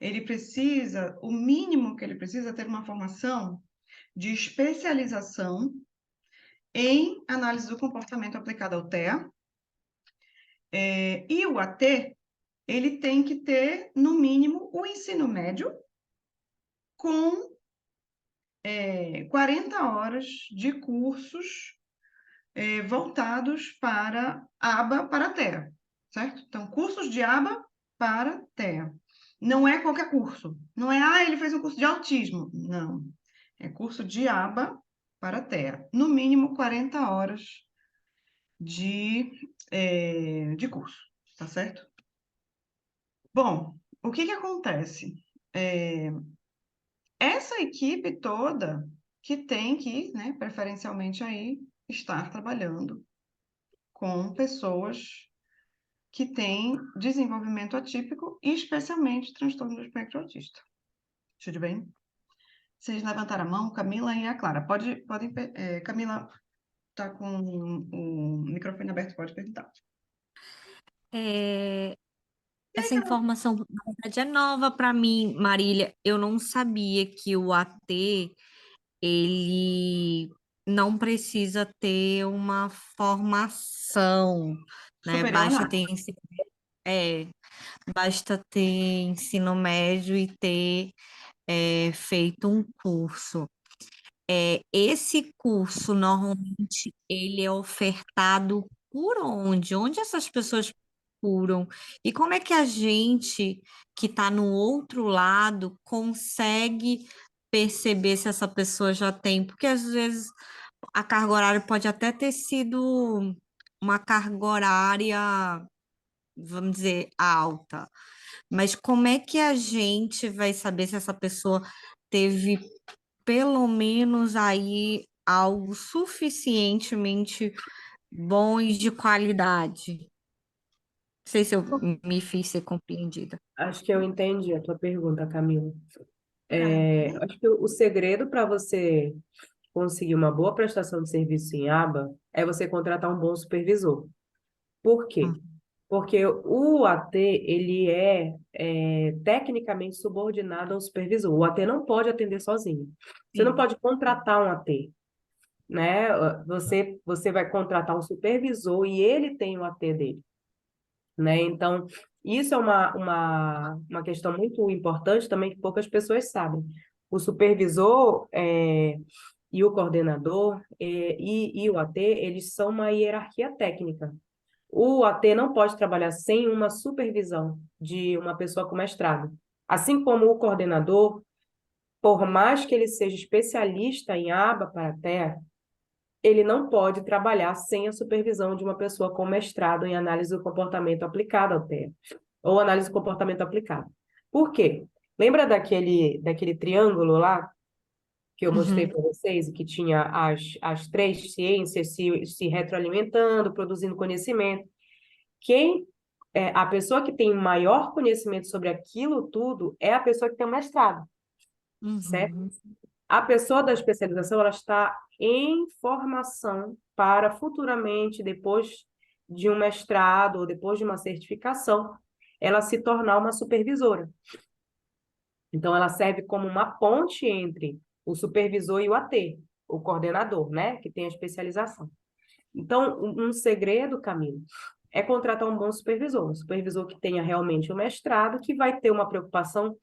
ele precisa, o mínimo que ele precisa é ter uma formação de especialização em análise do comportamento aplicada ao TEA, e o AT, ele tem que ter, no mínimo, o ensino médio com 40 horas de cursos voltados para aba para TEA, certo? Então, cursos de aba para TEA. Não é qualquer curso. Não é, ele fez um curso de autismo. Não. É curso de aba para TEA. No mínimo 40 horas de curso, tá certo? Bom, o que que acontece? Essa equipe toda que tem que, né, preferencialmente aí, estar trabalhando com pessoas que têm desenvolvimento atípico e especialmente transtorno do espectro autista. Tudo bem? Vocês levantaram a mão, Camila e a Clara. Camila está com o microfone aberto, pode perguntar. Essa informação, na verdade, é nova para mim, Marília. Eu não sabia que o AT, ele não precisa ter uma formação, né? Superior, não. É, basta ter ensino médio e ter feito um curso. Esse curso, normalmente, ele é ofertado por onde? Onde essas pessoas procuram? E como é que a gente, que está no outro lado, consegue perceber se essa pessoa já tem? Porque, às vezes, a carga horária pode até ter sido uma carga horária, vamos dizer, alta. Mas como é que a gente vai saber se essa pessoa teve pelo menos aí algo suficientemente bom e de qualidade? Não sei se eu me fiz ser compreendida. Acho que eu entendi a tua pergunta, Camila. É. Acho que o segredo para você conseguir uma boa prestação de serviço em aba é você contratar um bom supervisor. Por quê? Porque o AT, ele é tecnicamente subordinado ao supervisor. O AT não pode atender sozinho. Você não Sim. pode contratar um AT, né? Você vai contratar um supervisor e ele tem o AT dele, né? Então, isso é uma questão muito importante também que poucas pessoas sabem. O supervisor e o coordenador e o AT, eles são uma hierarquia técnica. O AT não pode trabalhar sem uma supervisão de uma pessoa com mestrado. Assim como o coordenador, por mais que ele seja especialista em aba para terra, ele não pode trabalhar sem a supervisão de uma pessoa com mestrado em análise do comportamento aplicado ao TEA, ou análise do comportamento aplicado. Por quê? Lembra daquele triângulo lá que eu mostrei Uhum. para vocês, que tinha as três ciências se retroalimentando, produzindo conhecimento? A pessoa que tem maior conhecimento sobre aquilo tudo é a pessoa que tem o mestrado, certo? Uhum. A pessoa da especialização, ela está em formação para futuramente, depois de um mestrado ou depois de uma certificação, ela se tornar uma supervisora. Então, ela serve como uma ponte entre o supervisor e o AT, o coordenador, né, que tem a especialização. Então, um segredo, Camilo, é contratar um bom supervisor, um supervisor que tenha realmente o mestrado, que vai ter uma preocupação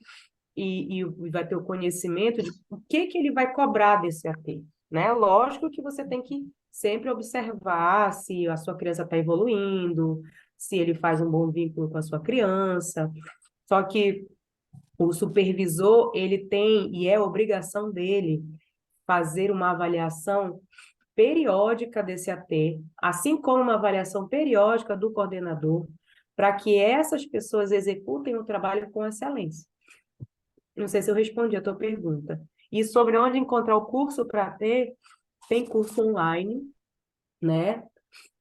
e vai ter o conhecimento de o que ele vai cobrar desse AT, né? Lógico que você tem que sempre observar se a sua criança está evoluindo, se ele faz um bom vínculo com a sua criança. Só que o supervisor, ele tem, e é obrigação dele, fazer uma avaliação periódica desse AT, assim como uma avaliação periódica do coordenador, para que essas pessoas executem o trabalho com excelência. Não sei se eu respondi a tua pergunta. E sobre onde encontrar o curso para AT, tem curso online, né?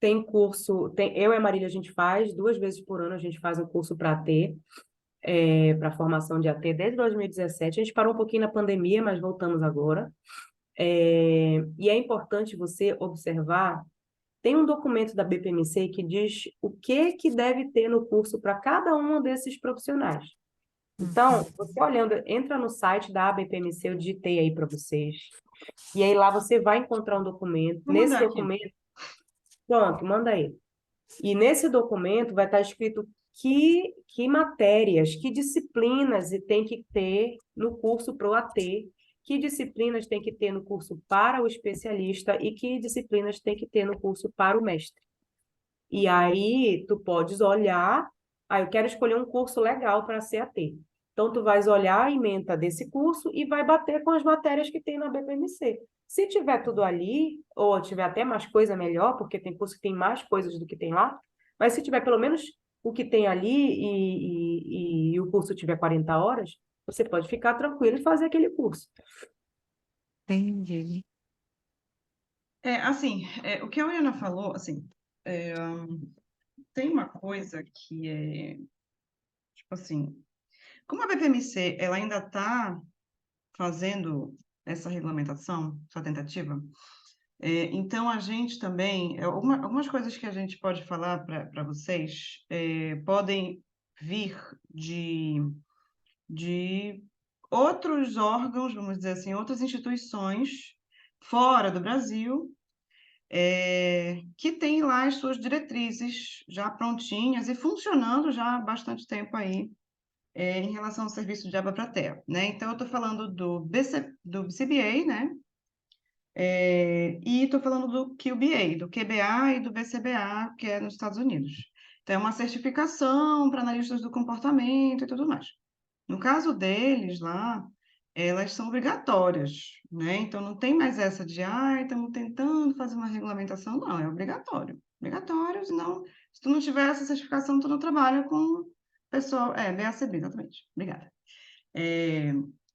Eu e a Marília, a gente faz, 2 vezes por ano a gente faz um curso para AT, para formação de AT desde 2017. A gente parou um pouquinho na pandemia, mas voltamos agora. E é importante você observar, tem um documento da BPMC que diz o que deve ter no curso para cada um desses profissionais. Então, você olhando, entra no site da ABPMC, eu digitei aí para vocês, e aí lá você vai encontrar um documento. Vou Nesse mandar aqui. documento, pronto, manda aí. E nesse documento vai estar escrito que matérias, que disciplinas tem que ter no curso para o AT, que disciplinas tem que ter no curso para o especialista e que disciplinas tem que ter no curso para o mestre. E aí tu podes olhar, eu quero escolher um curso legal para CAT. Então tu vais olhar a ementa desse curso e vai bater com as matérias que tem na BPMC. Se tiver tudo ali, ou tiver até mais coisa melhor, porque tem curso que tem mais coisas do que tem lá, mas se tiver pelo menos o que tem ali e o curso tiver 40 horas, você pode ficar tranquilo e fazer aquele curso. Entendi. Assim, o que a Oriana falou, assim, é, tem uma coisa que é, tipo assim, como a BPMC, ela ainda está fazendo essa regulamentação, essa tentativa, então a gente também, algumas coisas que a gente pode falar para vocês, podem vir de outros órgãos, vamos dizer assim, outras instituições fora do Brasil, que têm lá as suas diretrizes já prontinhas e funcionando já há bastante tempo aí, em relação ao serviço de água para terra, né? Então, eu estou falando do BCBA, né? E estou falando do QBA, do QBA e do BCBA, que é nos Estados Unidos. Então, é uma certificação para analistas do comportamento e tudo mais. No caso deles lá, elas são obrigatórias, né? Então não tem mais essa de, estamos tentando fazer uma regulamentação, não, é obrigatório. Obrigatório, senão, se tu não tiver essa certificação, tu não trabalha com pessoal, BACB, exatamente. Obrigada.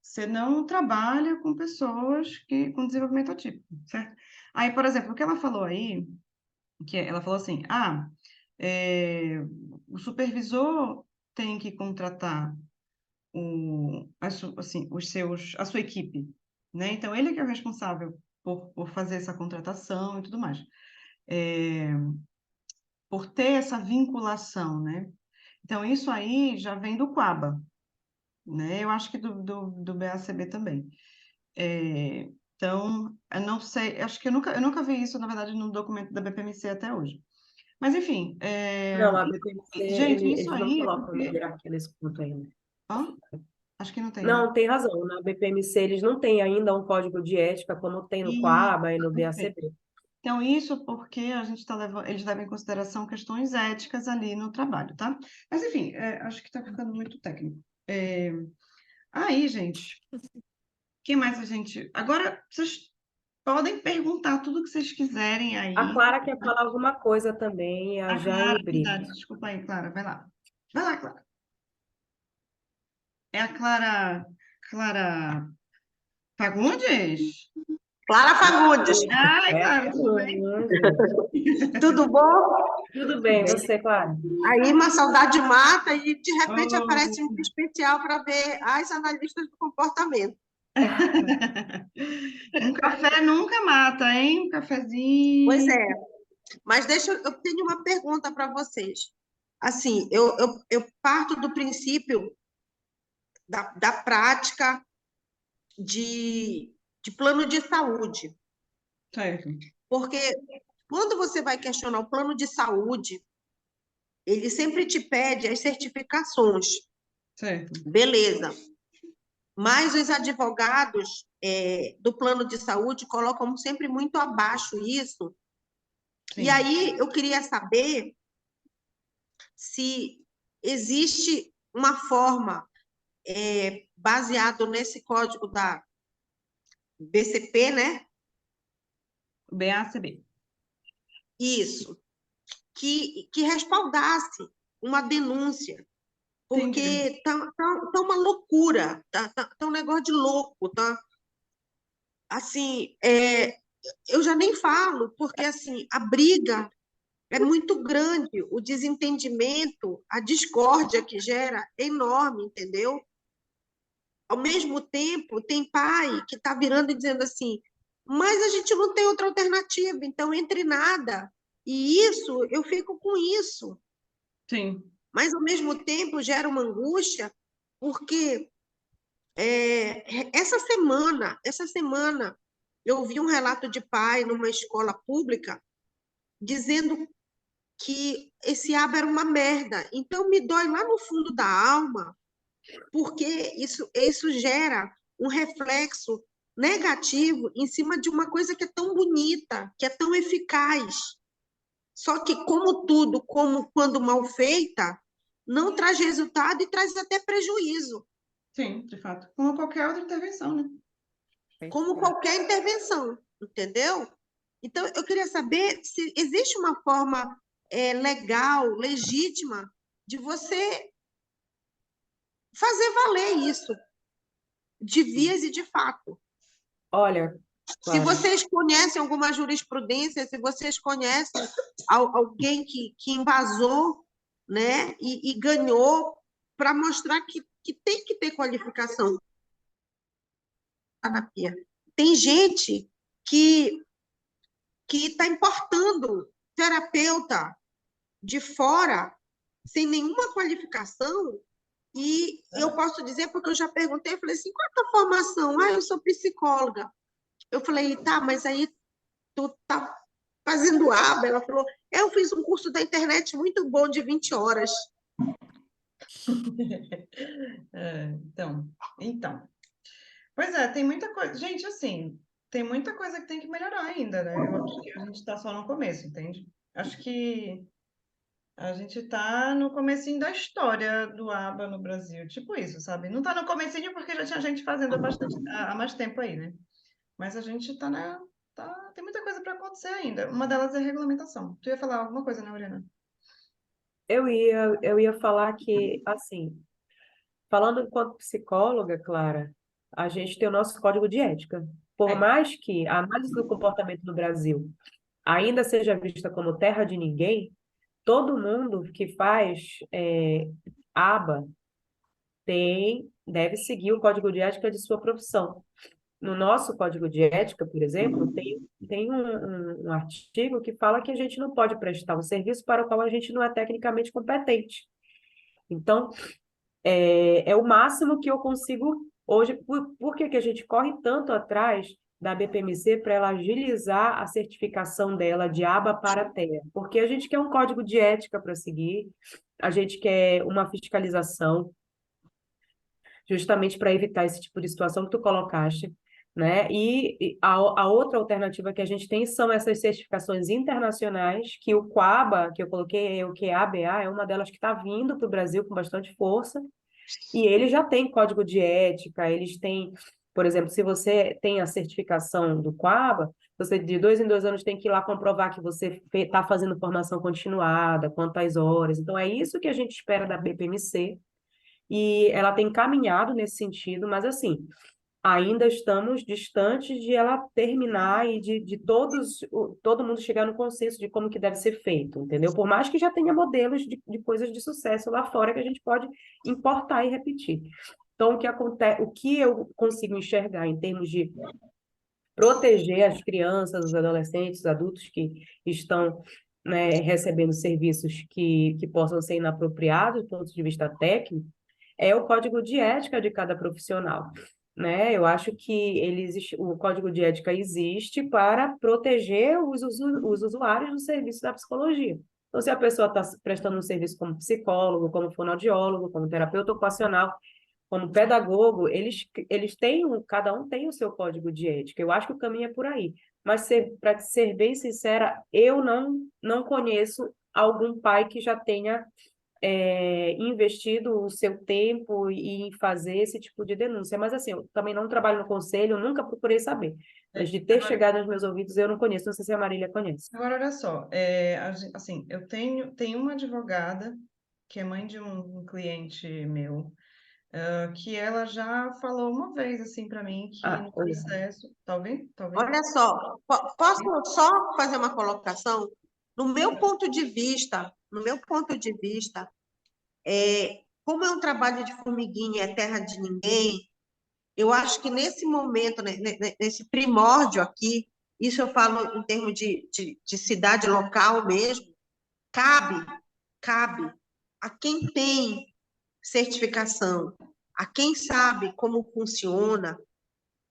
Você não trabalha com pessoas com desenvolvimento atípico, certo? Aí, por exemplo, o que ela falou aí, ela falou assim, o supervisor tem que contratar assim, a sua equipe, né? Então, ele é que é o responsável por fazer essa contratação e tudo mais. por ter essa vinculação, né? Então, isso aí já vem do Quaba, né? Eu acho que do BACB também. Então, eu não sei, acho que eu nunca vi isso, na verdade, no documento da BPMC até hoje. Mas, enfim, Não, a BPMC, gente, isso eles não aí é colocam na porque... hierarquia nesse ponto ainda. Ó, acho que não tem, né? Não, tem razão. Na BPMC, eles não têm ainda um código de ética como tem no E, Quaba e no perfeito. BACB. Então, isso porque a gente está levando, eles levam em consideração questões éticas ali no trabalho, tá? Mas, enfim, acho que está ficando muito técnico. Aí, gente, o que mais a gente... Agora, vocês podem perguntar tudo que vocês quiserem A aí. Clara quer falar alguma coisa também, a A Clara, Jair Brito. verdade, desculpa aí, Clara, vai lá. Vai lá, Clara. É a Clara Fagundes? Clara Fagundes, Ai, É a Clara, tudo bem? Fagundes. tudo bom? Tudo bem, você, Clara? Aí uma saudade mata e de repente aparece um Oh. especial para ver as analistas do comportamento. Um café nunca mata, hein? Um Pois cafezinho. é, mas eu tenho uma pergunta para vocês. Assim, eu parto do princípio da prática de plano de saúde, Certo, porque quando você vai questionar o plano de saúde, ele sempre te pede as certificações. certo. Beleza. Mas os advogados do plano de saúde colocam sempre muito abaixo isso. Sim. E aí eu queria saber se existe uma forma, baseado nesse código da BCP, né? BACB. Isso, que respaldasse uma denúncia, Entendi. porque tá uma loucura, tá um negócio de louco, tá? Assim, eu já nem falo, porque assim, a briga é muito grande, o desentendimento, a discórdia que gera é enorme, entendeu? Ao mesmo tempo, tem pai que está virando e dizendo assim, mas a gente não tem outra alternativa, então entre nada. E isso, eu fico com isso. Sim. Mas, ao mesmo tempo, gera uma angústia, porque essa semana, eu ouvi um relato de pai numa escola pública dizendo que esse aba era uma merda. Então, me dói lá no fundo da alma, porque isso gera um reflexo negativo em cima de uma coisa que é tão bonita, que é tão eficaz. Só que, como tudo, como quando mal feita, não traz resultado e traz até prejuízo, Sim, de fato. Como qualquer outra intervenção, né? como qualquer intervenção, entendeu? Então, eu queria saber se existe uma forma legal, legítima, de você fazer valer isso, de vias e de fato. Olha, Se Clara, vocês conhecem alguma jurisprudência, se vocês conhecem alguém que embasou, né, e ganhou para mostrar que tem que ter qualificação na pia. Tem gente que está importando terapeuta de fora sem nenhuma qualificação. E eu posso dizer, porque eu já perguntei, eu falei assim, qual é a tua formação? Ah, eu sou psicóloga. Eu falei, tá, mas aí tu tá fazendo aba? Ela falou, eu fiz um curso da internet muito bom de 20 horas. Então. Pois é, tem muita coisa. Gente, assim, tem muita coisa que tem que melhorar ainda, né? Eu acho que a gente está só no começo, entende? Acho que a gente está no comecinho da história do ABA no Brasil, tipo isso, sabe? Não está no comecinho porque já tinha gente fazendo há mais tempo aí, né? Mas a gente está tem muita coisa para acontecer ainda. Uma delas é a regulamentação. Tu ia falar alguma coisa, né, Oriana? eu ia falar que, assim, falando enquanto psicóloga, Clara, a gente tem o nosso código de ética. Por É, mais que a análise do comportamento no Brasil ainda seja vista como terra de ninguém, todo mundo que faz aba deve seguir o código de ética de sua profissão. no nosso código de ética, por exemplo, tem um artigo que fala que a gente não pode prestar um serviço para o qual a gente não é tecnicamente competente. Então, é o máximo que eu consigo hoje. Por que que a gente corre tanto atrás da BPMC para ela agilizar a certificação dela de aba para terra? Porque a gente quer um código de ética para seguir, a gente quer uma fiscalização, justamente para evitar esse tipo de situação que tu colocaste, né? E a outra alternativa que a gente tem são essas certificações internacionais, que o QABA, que eu coloquei, o QABA, é uma delas que está vindo para o Brasil com bastante força, e eles já têm código de ética, eles têm, por exemplo, se você tem a certificação do QABA, você de 2 em 2 anos tem que ir lá comprovar que você está fazendo formação continuada, quantas horas. Então, é isso que a gente espera da BPMC, e ela tem caminhado nesse sentido, mas assim, ainda estamos distantes de ela terminar e de todo mundo chegar no consenso de como que deve ser feito, entendeu? Por mais que já tenha modelos de coisas de sucesso lá fora que a gente pode importar e repetir. Então, o que eu consigo enxergar em termos de proteger as crianças, os adolescentes, os adultos que estão, né, recebendo serviços que possam ser inapropriados do ponto de vista técnico, é o código de ética de cada profissional, né? Eu acho que o código de ética existe para proteger os usuários do serviço da psicologia. Então, se a pessoa está prestando um serviço como psicólogo, como fonoaudiólogo, como terapeuta ocupacional, como pedagogo, eles têm, cada um tem o seu código de ética. Eu acho que o caminho é por aí. Mas, para ser bem sincera, eu não conheço algum pai que já tenha investido o seu tempo em fazer esse tipo de denúncia. Mas, assim, eu também não trabalho no conselho, eu nunca procurei saber. Mas de ter Agora, chegado aos meus ouvidos, eu não conheço. Não sei se a Marília conhece. agora olha só, assim, eu tenho uma advogada que é mãe de um cliente meu, que ela já falou uma vez assim para mim que Ah, no olha. processo, tá ouvindo? Tá ouvindo? Olha só, posso só fazer uma colocação? No meu ponto de vista, como é um trabalho de formiguinha, é terra de ninguém, eu acho que nesse momento, nesse primórdio aqui, isso eu falo em termos de cidade local mesmo, cabe a quem tem certificação, a quem sabe como funciona,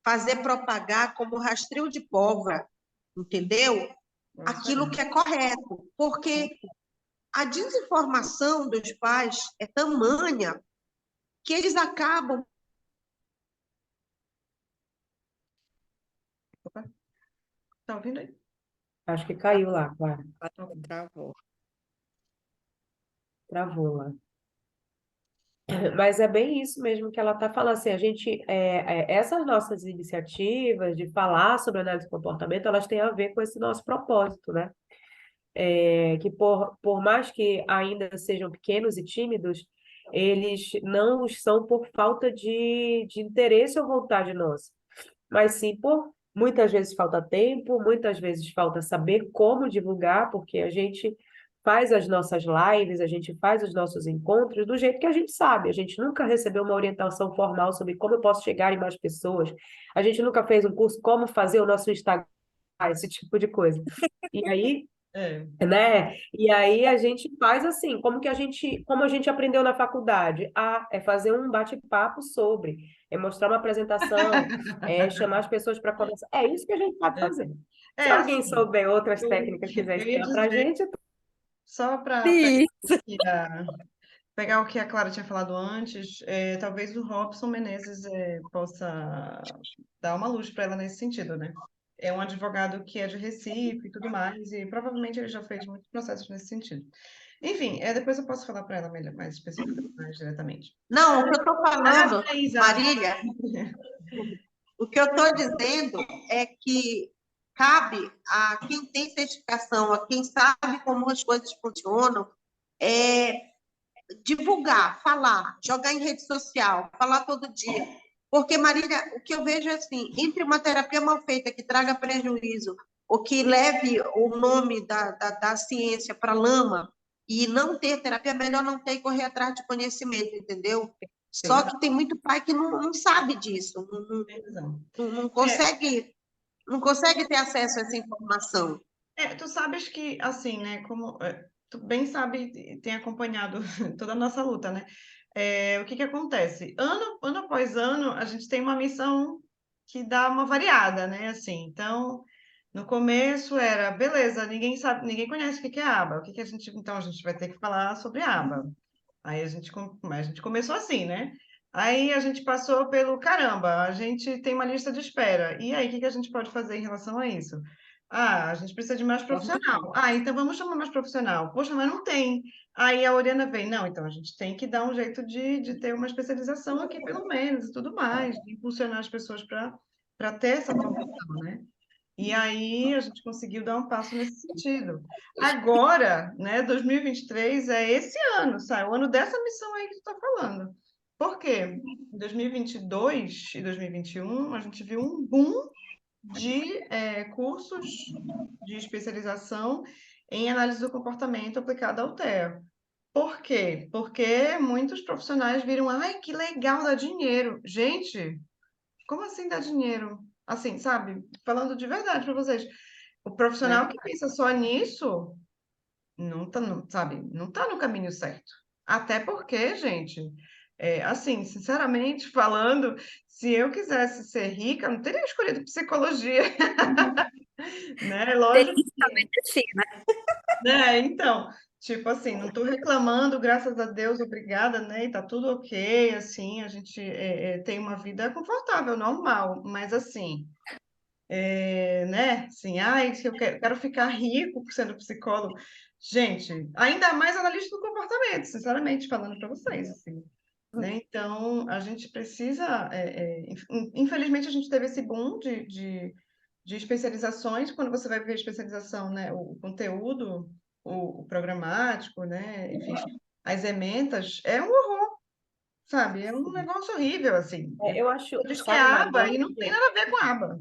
fazer propagar como rastreio de pólvora, entendeu? Aquilo que é correto, porque a desinformação dos pais é tamanha que eles acabam. Opa, tá ouvindo aí? Acho que caiu lá, Clara. Travou. Travou lá. Mas é bem isso mesmo que ela está falando. Assim, essas nossas iniciativas de falar sobre análise de comportamento, elas têm a ver com esse nosso propósito, né? Que por mais que ainda sejam pequenos e tímidos, eles não são por falta de interesse ou vontade nossa, mas sim por muitas vezes falta tempo, muitas vezes falta saber como divulgar, porque a gente faz as nossas lives, a gente faz os nossos encontros do jeito que a gente sabe. A gente nunca recebeu uma orientação formal sobre como eu posso chegar em mais pessoas. A gente nunca fez um curso como fazer o nosso Instagram, esse tipo de coisa. E aí, É, né? E aí a gente faz assim, como a gente aprendeu na faculdade? É fazer um bate-papo sobre, é mostrar uma apresentação, é chamar as pessoas para conversar. É isso que a gente pode fazer. Se alguém assim, souber outras eu, técnicas quiser eu ia ensinar para a dizer, gente, só para Isso. pegar o que a Clara tinha falado antes, talvez o Robson Menezes possa dar uma luz para ela nesse sentido, né? É um advogado que é de Recife e tudo mais, e provavelmente ele já fez muitos processos nesse sentido. Enfim, depois eu posso falar para ela melhor, mais especificamente, mais diretamente. Não, o que eu estou falando, Exato. Marília, o que eu estou dizendo é que cabe a quem tem certificação, a quem sabe como as coisas funcionam, divulgar, falar, jogar em rede social, falar todo dia. Porque, Marília, o que eu vejo é assim, entre uma terapia mal feita que traga prejuízo, ou que leve o nome da ciência para a lama, e não ter terapia, é melhor não ter e correr atrás de conhecimento, entendeu? Só que tem muito pai que não sabe disso, Tem razão. não consegue ter acesso a essa informação. Tu sabes que, assim, né, como tu bem sabe e tem acompanhado toda a nossa luta, né? O que que acontece? Ano após ano, a gente tem uma missão que dá uma variada, né? Assim, então, no começo era, beleza, ninguém sabe, ninguém conhece o que que é aba. Então a gente vai ter que falar sobre aba. Aí a gente começou assim, né? Aí a gente passou pelo caramba, a gente tem uma lista de espera. E aí, o que que a gente pode fazer em relação a isso? Ah, a gente precisa de mais profissional. Ah, então vamos chamar mais profissional. Poxa, mas não tem. Aí a Oriana vem, não, então a gente tem que dar um jeito de ter uma especialização aqui, pelo menos, e tudo mais, de impulsionar as pessoas para ter essa formação, né? E aí a gente conseguiu dar um passo nesse sentido. Agora, né, 2023 é esse ano, sabe? O ano dessa missão aí que tu está falando. Por quê? Em 2022 e 2021, a gente viu um boom de cursos de especialização em análise do comportamento aplicada ao TEA. Por quê? Porque muitos profissionais viram, ai, que legal, dá dinheiro. Gente, como assim dá dinheiro? Assim, sabe? Falando de verdade para vocês. O profissional que pensa só nisso não tá, sabe, não tá no caminho certo. Até porque, gente, assim, sinceramente falando, se eu quisesse ser rica, eu não teria escolhido psicologia, né? Lógico Delícia da medicina. né? Então, tipo assim, não estou reclamando, graças a Deus, obrigada, né? E tá tudo ok, assim, a gente tem uma vida confortável, normal, mas assim, né? Assim, ai, se eu quero ficar rico sendo psicólogo. Gente, ainda mais analista do comportamento, sinceramente, falando para vocês, assim. Né? Então, a gente precisa. Infelizmente, a gente teve esse boom de especializações. Quando você vai ver a especialização, né? O conteúdo, o programático, né? Enfim, as ementas, é um horror, sabe? É um negócio horrível, assim. Eu acho, Diz que é sabe, aba Mariana, e não tem nada a ver com aba.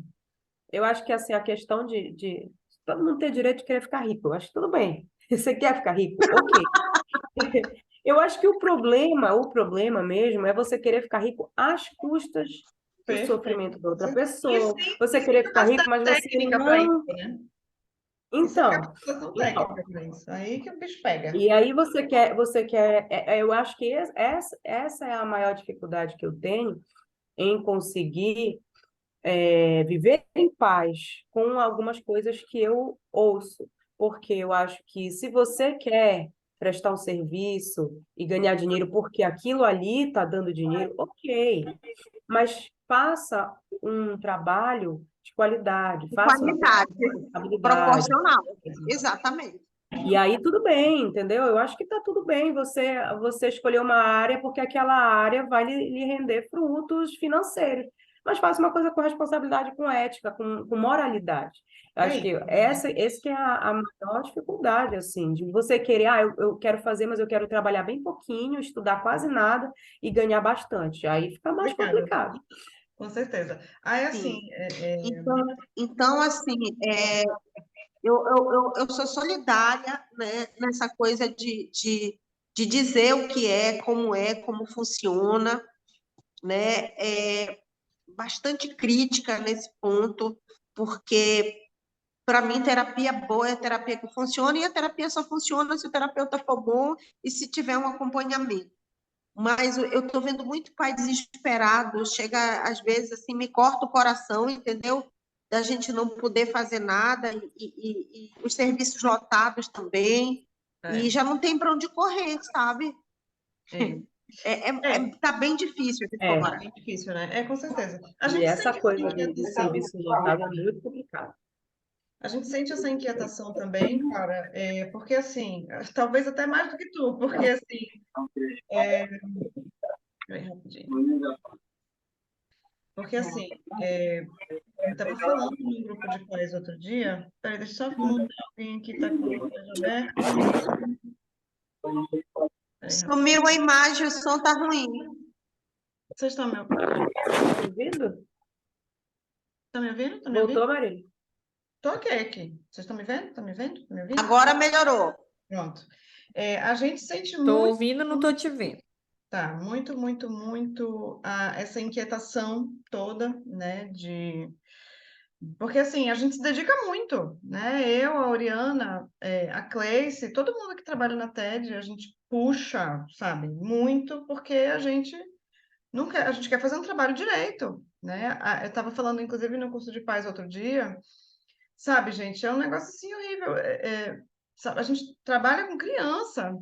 eu acho que assim, a questão de todo mundo ter direito de querer ficar rico, eu acho que tudo bem. Você quer ficar rico? Ok. Eu acho que o problema mesmo é você querer ficar rico às custas do Perfeito. sofrimento da outra E pessoa. sem, Você e sem querer ficar rico, capacidade mas você técnica para isso, não. né? E sem Então, capacitação então. técnica para isso. Aí que o bicho pega. E aí eu acho que essa é a maior dificuldade que eu tenho em conseguir viver em paz com algumas coisas que eu ouço, porque eu acho que se você quer prestar um serviço e ganhar dinheiro porque aquilo ali está dando dinheiro, ok, mas faça um trabalho de qualidade, De faça uma coisa qualidade, com responsabilidade. proporcional. Exatamente. E aí tudo bem, entendeu? Eu acho que está tudo bem você escolher uma área porque aquela área vai lhe render frutos financeiros. Mas faça uma coisa com responsabilidade, com ética, com moralidade. Eu É acho que isso. esse que é a maior dificuldade, assim, de você querer, eu quero fazer, mas eu quero trabalhar bem pouquinho, estudar quase nada e ganhar bastante. Aí fica mais Complicado, complicado. com certeza. Aí, assim, Sim. Então assim, eu sou solidária, né, nessa coisa de dizer o que como funciona, né? Bastante crítica nesse ponto, porque para mim terapia boa é terapia que funciona, e a terapia só funciona se o terapeuta for bom e se tiver um acompanhamento. Mas eu estou vendo muito pai desesperado, chega às vezes assim, me corta o coração, entendeu? Da gente não poder fazer nada, e os serviços lotados também, e é, já não tem para onde correr, sabe? é, é, Tá bem difícil aqui É, é fora. bem difícil, né? É, com certeza. A e gente essa sente essa coisa de inquietação, serviço lotado é muito complicado. a gente sente essa inquietação também, cara, porque assim, talvez até mais do que tu, porque assim, peraí, rapidinho. Porque assim, eu estava falando num grupo de pais outro dia, peraí, deixa eu só montar alguém aqui, tá com o microfone aberto. Peraí, rapidinho. Sumiu a imagem, o som tá ruim. Vocês estão me Tá ouvindo? Estão me ouvindo? Estão me ouvindo? Voltou, Marília? Tô ok aqui. Vocês estão me vendo? Estão me vendo? Estão me ouvindo? Agora melhorou. Pronto. A gente sente Tô muito. ouvindo, não tô te vendo. Tá, muito essa inquietação toda, né, porque assim, a gente se dedica muito, né? Eu, a Oriana, a Cleice, todo mundo que trabalha na TED, a gente puxa, sabe, muito, porque a gente quer fazer um trabalho direito, né? Eu estava falando, inclusive, no curso de paz outro dia, sabe, gente, é um negócio assim horrível. Sabe, a gente trabalha com criança,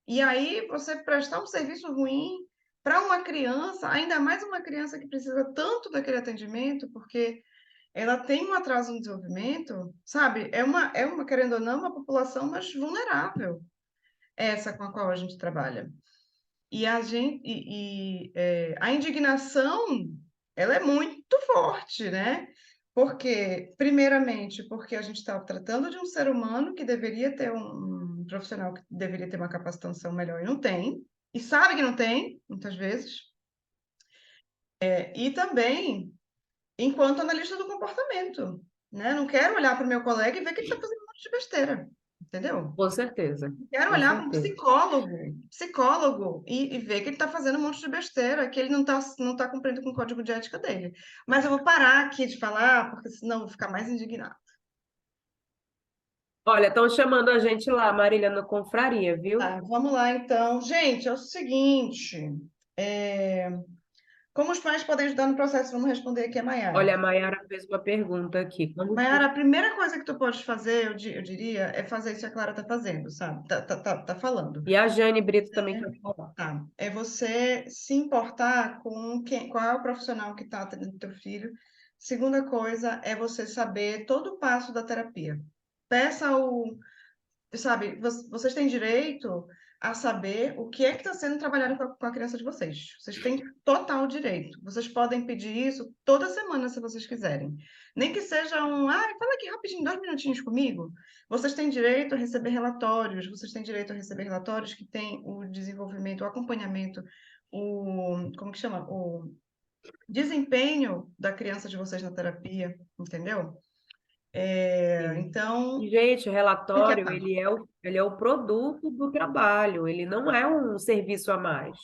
e aí você prestar um serviço ruim para uma criança, ainda mais uma criança que precisa tanto daquele atendimento, porque ela tem um atraso no desenvolvimento, sabe? Querendo ou não, uma população mais vulnerável, essa com a qual a gente trabalha. E a indignação, ela é muito forte, né? Porque, primeiramente, porque a gente está tratando de um ser humano que deveria ter um profissional que deveria ter uma capacitação melhor e não tem, e sabe que não tem, muitas vezes. E também enquanto analista do comportamento, né? Não quero olhar para o meu colega e ver que ele está fazendo um monte de besteira, entendeu? Com certeza, Quero com olhar para um certeza. psicólogo, e ver que ele está fazendo um monte de besteira, que ele não tá cumprindo com o código de ética dele. Mas eu vou parar aqui de falar, porque senão eu vou ficar mais indignada. Olha, estão chamando a gente lá, Marília, no Confraria, viu? Tá, vamos lá, então. Gente, é o seguinte, é, como os pais podem ajudar no processo? Vamos responder aqui a Mayara. Olha, a Mayara fez uma pergunta aqui. Mayara, a primeira coisa que tu pode fazer, eu diria, é fazer isso que a Clara tá fazendo, sabe? Tá falando. E a Jane Brito também quer falar. Tá. É você se importar com qual é o profissional que está atendendo teu filho. Segunda coisa é você saber todo o passo da terapia. Peça sabe, vocês têm direito a saber o que é que está sendo trabalhado com a criança de vocês. Vocês têm total direito. Vocês podem pedir isso toda semana, se vocês quiserem. Nem que seja fala aqui rapidinho, 2 minutinhos comigo. Vocês têm direito a receber relatórios, vocês têm direito a receber relatórios que têm o desenvolvimento, o acompanhamento, como que chama? O desempenho da criança de vocês na terapia, entendeu? Sim. Então, Gente, o tem que relatório, estar. ele é o produto do trabalho, ele não é um serviço a mais.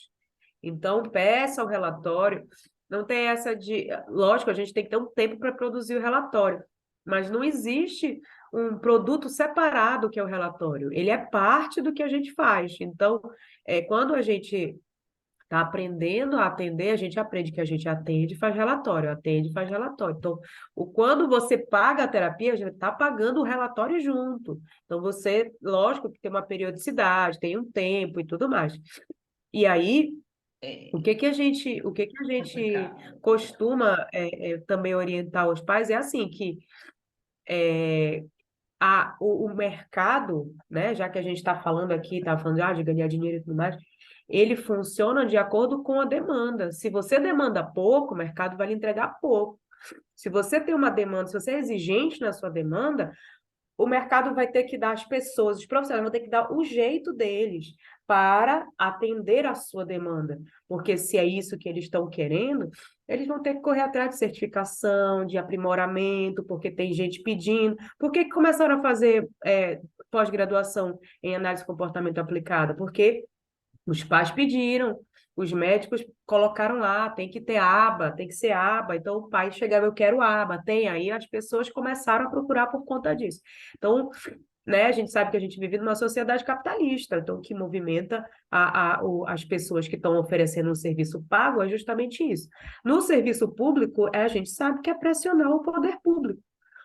Então, peça o relatório. Não tem essa de. Lógico, a gente tem que ter um tempo para produzir o relatório, mas não existe um produto separado que é o relatório. Ele é parte do que a gente faz. Então, quando a gente está aprendendo a atender, a gente aprende que a gente atende e faz relatório, atende e faz relatório. Então, quando você paga a terapia, a gente está pagando o relatório junto. Então, você, lógico que tem uma periodicidade, tem um tempo e tudo mais. E aí, o que que a gente costuma também orientar os pais é assim, que o mercado, né, já que a gente está falando aqui, está falando de ganhar dinheiro e tudo mais, ele funciona de acordo com a demanda. Se você demanda pouco, o mercado vai lhe entregar pouco. Se você tem uma demanda, se você é exigente na sua demanda, o mercado vai ter que dar as pessoas, os profissionais vão ter que dar o jeito deles para atender a sua demanda. Porque se é isso que eles estão querendo, eles vão ter que correr atrás de certificação, de aprimoramento, porque tem gente pedindo. Por que começaram a fazer pós-graduação em análise de comportamento aplicada? Porque os pais pediram, os médicos colocaram lá, tem que ter aba, tem que ser aba. Então o pai chegava, eu quero aba, tem. Aí as pessoas começaram a procurar por conta disso. Então, né, a gente sabe que a gente vive numa sociedade capitalista, então que movimenta as pessoas que estão oferecendo um serviço pago é justamente isso. No serviço público, a gente sabe que é pressionar o poder público.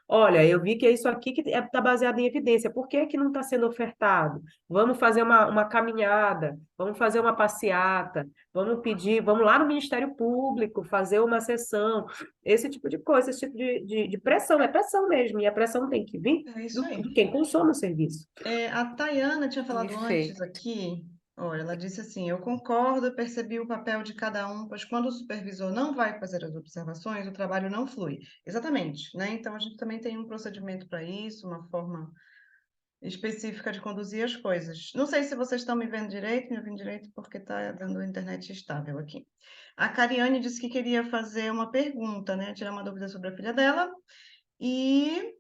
Olha, eu vi que é isso aqui que está baseado em evidência. Por que que não está sendo ofertado? Vamos fazer uma caminhada, vamos fazer uma passeata, vamos pedir, vamos lá no Ministério Público fazer uma sessão, esse tipo de coisa, esse tipo de pressão, é pressão mesmo, e a pressão tem que vir É isso aí. de quem consome o serviço. A Tayana tinha falado antes Perfeito. aqui, olha, ela disse assim, eu concordo, eu percebi o papel de cada um, pois quando o supervisor não vai fazer as observações, o trabalho não flui. Exatamente, né? Então, a gente também tem um procedimento para isso, uma forma específica de conduzir as coisas. Não sei se vocês estão me vendo direito, me ouvindo direito, porque está dando internet estável aqui. A Cariane disse que queria fazer uma pergunta, né? Tirar uma dúvida sobre a filha dela, e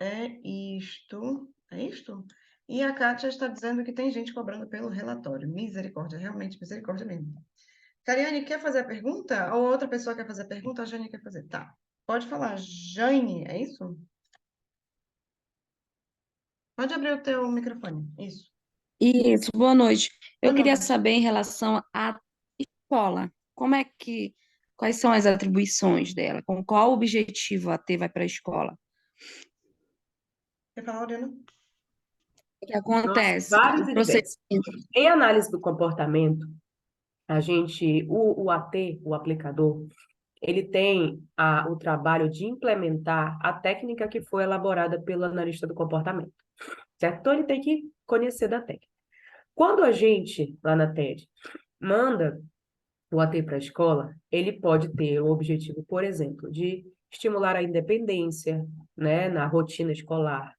é isto. É isto? E a Kátia está dizendo que tem gente cobrando pelo relatório. Misericórdia, realmente misericórdia mesmo. Cariane, quer fazer a pergunta? Ou outra pessoa quer fazer a pergunta? A Jane quer fazer. Tá. Pode falar. Jane, é isso? Pode abrir o teu microfone. Isso. Isso, boa noite. Eu Boa queria noite. saber em relação à escola, quais são as atribuições dela? Com qual objetivo a T vai para a escola? Quer falar, Oriana? O que Nossa, acontece? vários O e diversos. procedimento. Em análise do comportamento, o AT, o aplicador, ele tem o trabalho de implementar a técnica que foi elaborada pelo analista do comportamento, certo? Então, ele tem que conhecer da técnica. Quando a gente, lá na TED, manda o AT para a escola, ele pode ter o objetivo, por exemplo, de estimular a independência, né, na rotina escolar,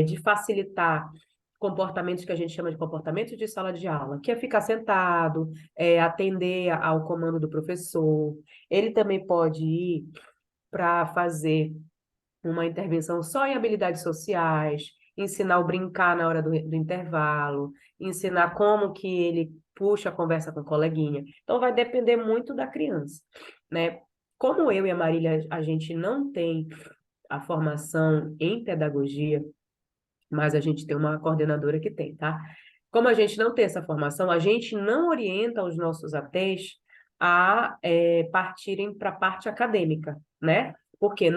de facilitar comportamentos que a gente chama de comportamentos de sala de aula, que é ficar sentado, atender ao comando do professor. Ele também pode ir para fazer uma intervenção só em habilidades sociais, ensinar o brincar na hora do intervalo, ensinar como que ele puxa a conversa com o coleguinha. Então, vai depender muito da criança, né? Como eu e a Marília, a gente não tem a formação em pedagogia, mas a gente tem uma coordenadora que tem, tá? Como a gente não tem essa formação, a gente não orienta os nossos ATs a partirem para a parte acadêmica, né? Porque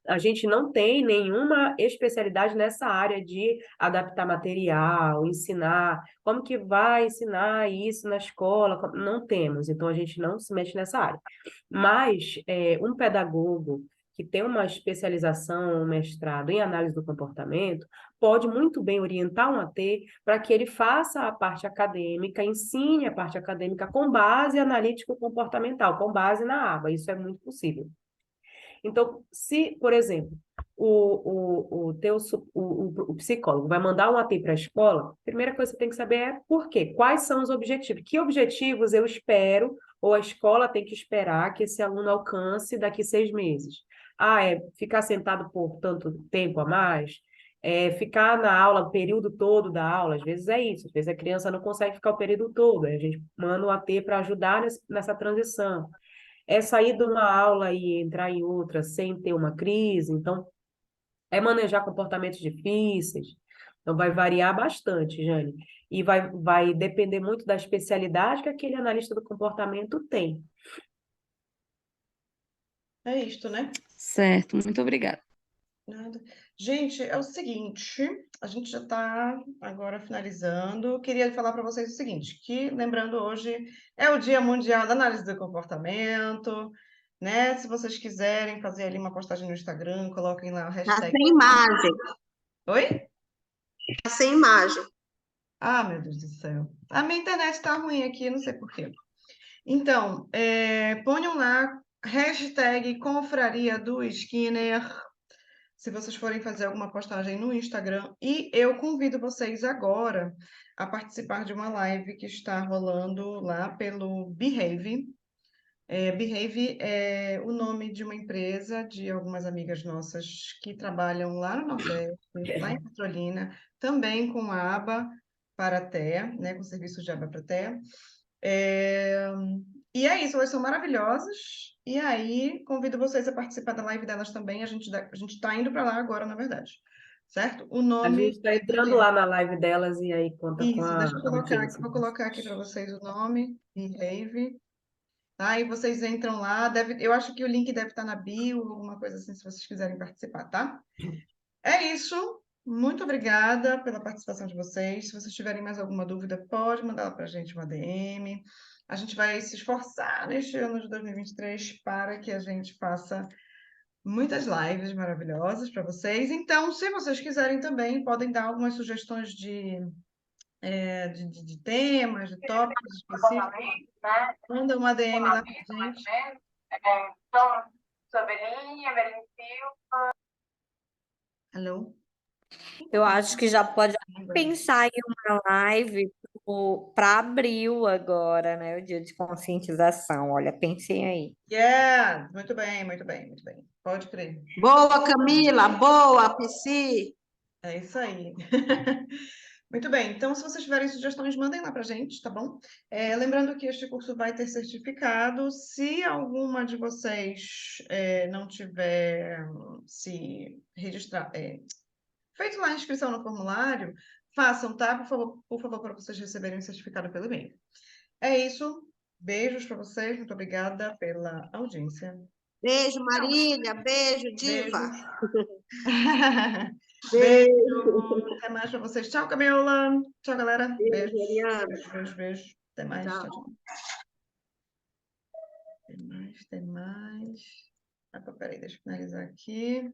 a gente não tem nenhuma especialidade nessa área de adaptar material, ensinar, como que vai ensinar isso na escola, não temos, então a gente não se mexe nessa área. Mas um pedagogo que tem uma especialização, um mestrado em análise do comportamento, pode muito bem orientar um AT para que ele faça a parte acadêmica, ensine a parte acadêmica com base analítico-comportamental, com base na aba. Isso é muito possível. Então, se, por exemplo, o psicólogo vai mandar um AT para a escola, a primeira coisa que você tem que saber é por quê? Quais são os objetivos? Que objetivos eu espero, ou a escola tem que esperar que esse aluno alcance daqui 6 meses? É ficar sentado por tanto tempo a mais? É ficar na aula o período todo da aula? Às vezes é isso, às vezes a criança não consegue ficar o período todo, aí a gente manda um AT para ajudar nessa transição. É sair de uma aula e entrar em outra sem ter uma crise. Então, é manejar comportamentos difíceis. Então, vai variar bastante, Jane. E vai depender muito da especialidade que aquele analista do comportamento tem. É isto, né? Certo, muito obrigada. Nada. Gente, é o seguinte, a gente já está agora finalizando. Queria falar para vocês o seguinte, que lembrando hoje é o Dia Mundial da Análise do Comportamento, né? Se vocês quiserem fazer ali uma postagem no Instagram, coloquem lá o Tá hashtag. sem imagem, Oi? tá sem imagem. Ah, meu Deus do céu. A minha internet está ruim aqui, não sei por quê. Então, ponham lá hashtag Confraria do Skinner, se vocês forem fazer alguma postagem no Instagram. E eu convido vocês agora a participar de uma live que está rolando lá pelo Behave. Behave é o nome de uma empresa de algumas amigas nossas que trabalham lá no Nordeste, lá em Petrolina, também com aba para TE, né, com serviços de aba para TE. E é isso, elas são maravilhosas. E aí, convido vocês a participar da live delas também. A gente está indo para lá agora, na verdade. Certo? O A nome. gente está entrando lá na live delas e aí conta com Isso, a deixa eu colocar aqui, audiência. vou colocar aqui para vocês o nome, Behave. Tá? E vocês entram lá. Eu acho que o link deve estar na bio, alguma coisa assim, se vocês quiserem participar, tá? É isso. Muito obrigada pela participação de vocês. Se vocês tiverem mais alguma dúvida, pode mandar para a gente uma DM. A gente vai se esforçar neste ano de 2023 para que a gente faça muitas lives maravilhosas para vocês. Então, se vocês quiserem também, podem dar algumas sugestões de temas, de tópicos específicos. Manda uma DM lá para a gente. Alô? Eu acho que já pode pensar em uma live para abril agora, né? O dia de conscientização. Olha, pensem aí. Yeah! Muito bem, muito bem, muito bem. Pode crer. Boa, Camila, boa, Psi. É isso aí. Muito bem, então se vocês tiverem sugestões, mandem lá para a gente, tá bom? Lembrando que este curso vai ter certificado. Se alguma de vocês não tiver se registrar, feito lá a inscrição no formulário, façam, tá? Por favor, para vocês receberem o certificado pelo e-mail. É isso. Beijos para vocês. Muito obrigada pela audiência. Beijo, Marília. Beijo, Diva. Beijos. Beijo, Beijo. Até mais para vocês. Tchau, Camila. Tchau, galera. Beijos. Eliana. Beijo. Até mais. Tchau. Tchau, tchau. Tem mais. Peraí, deixa eu finalizar aqui.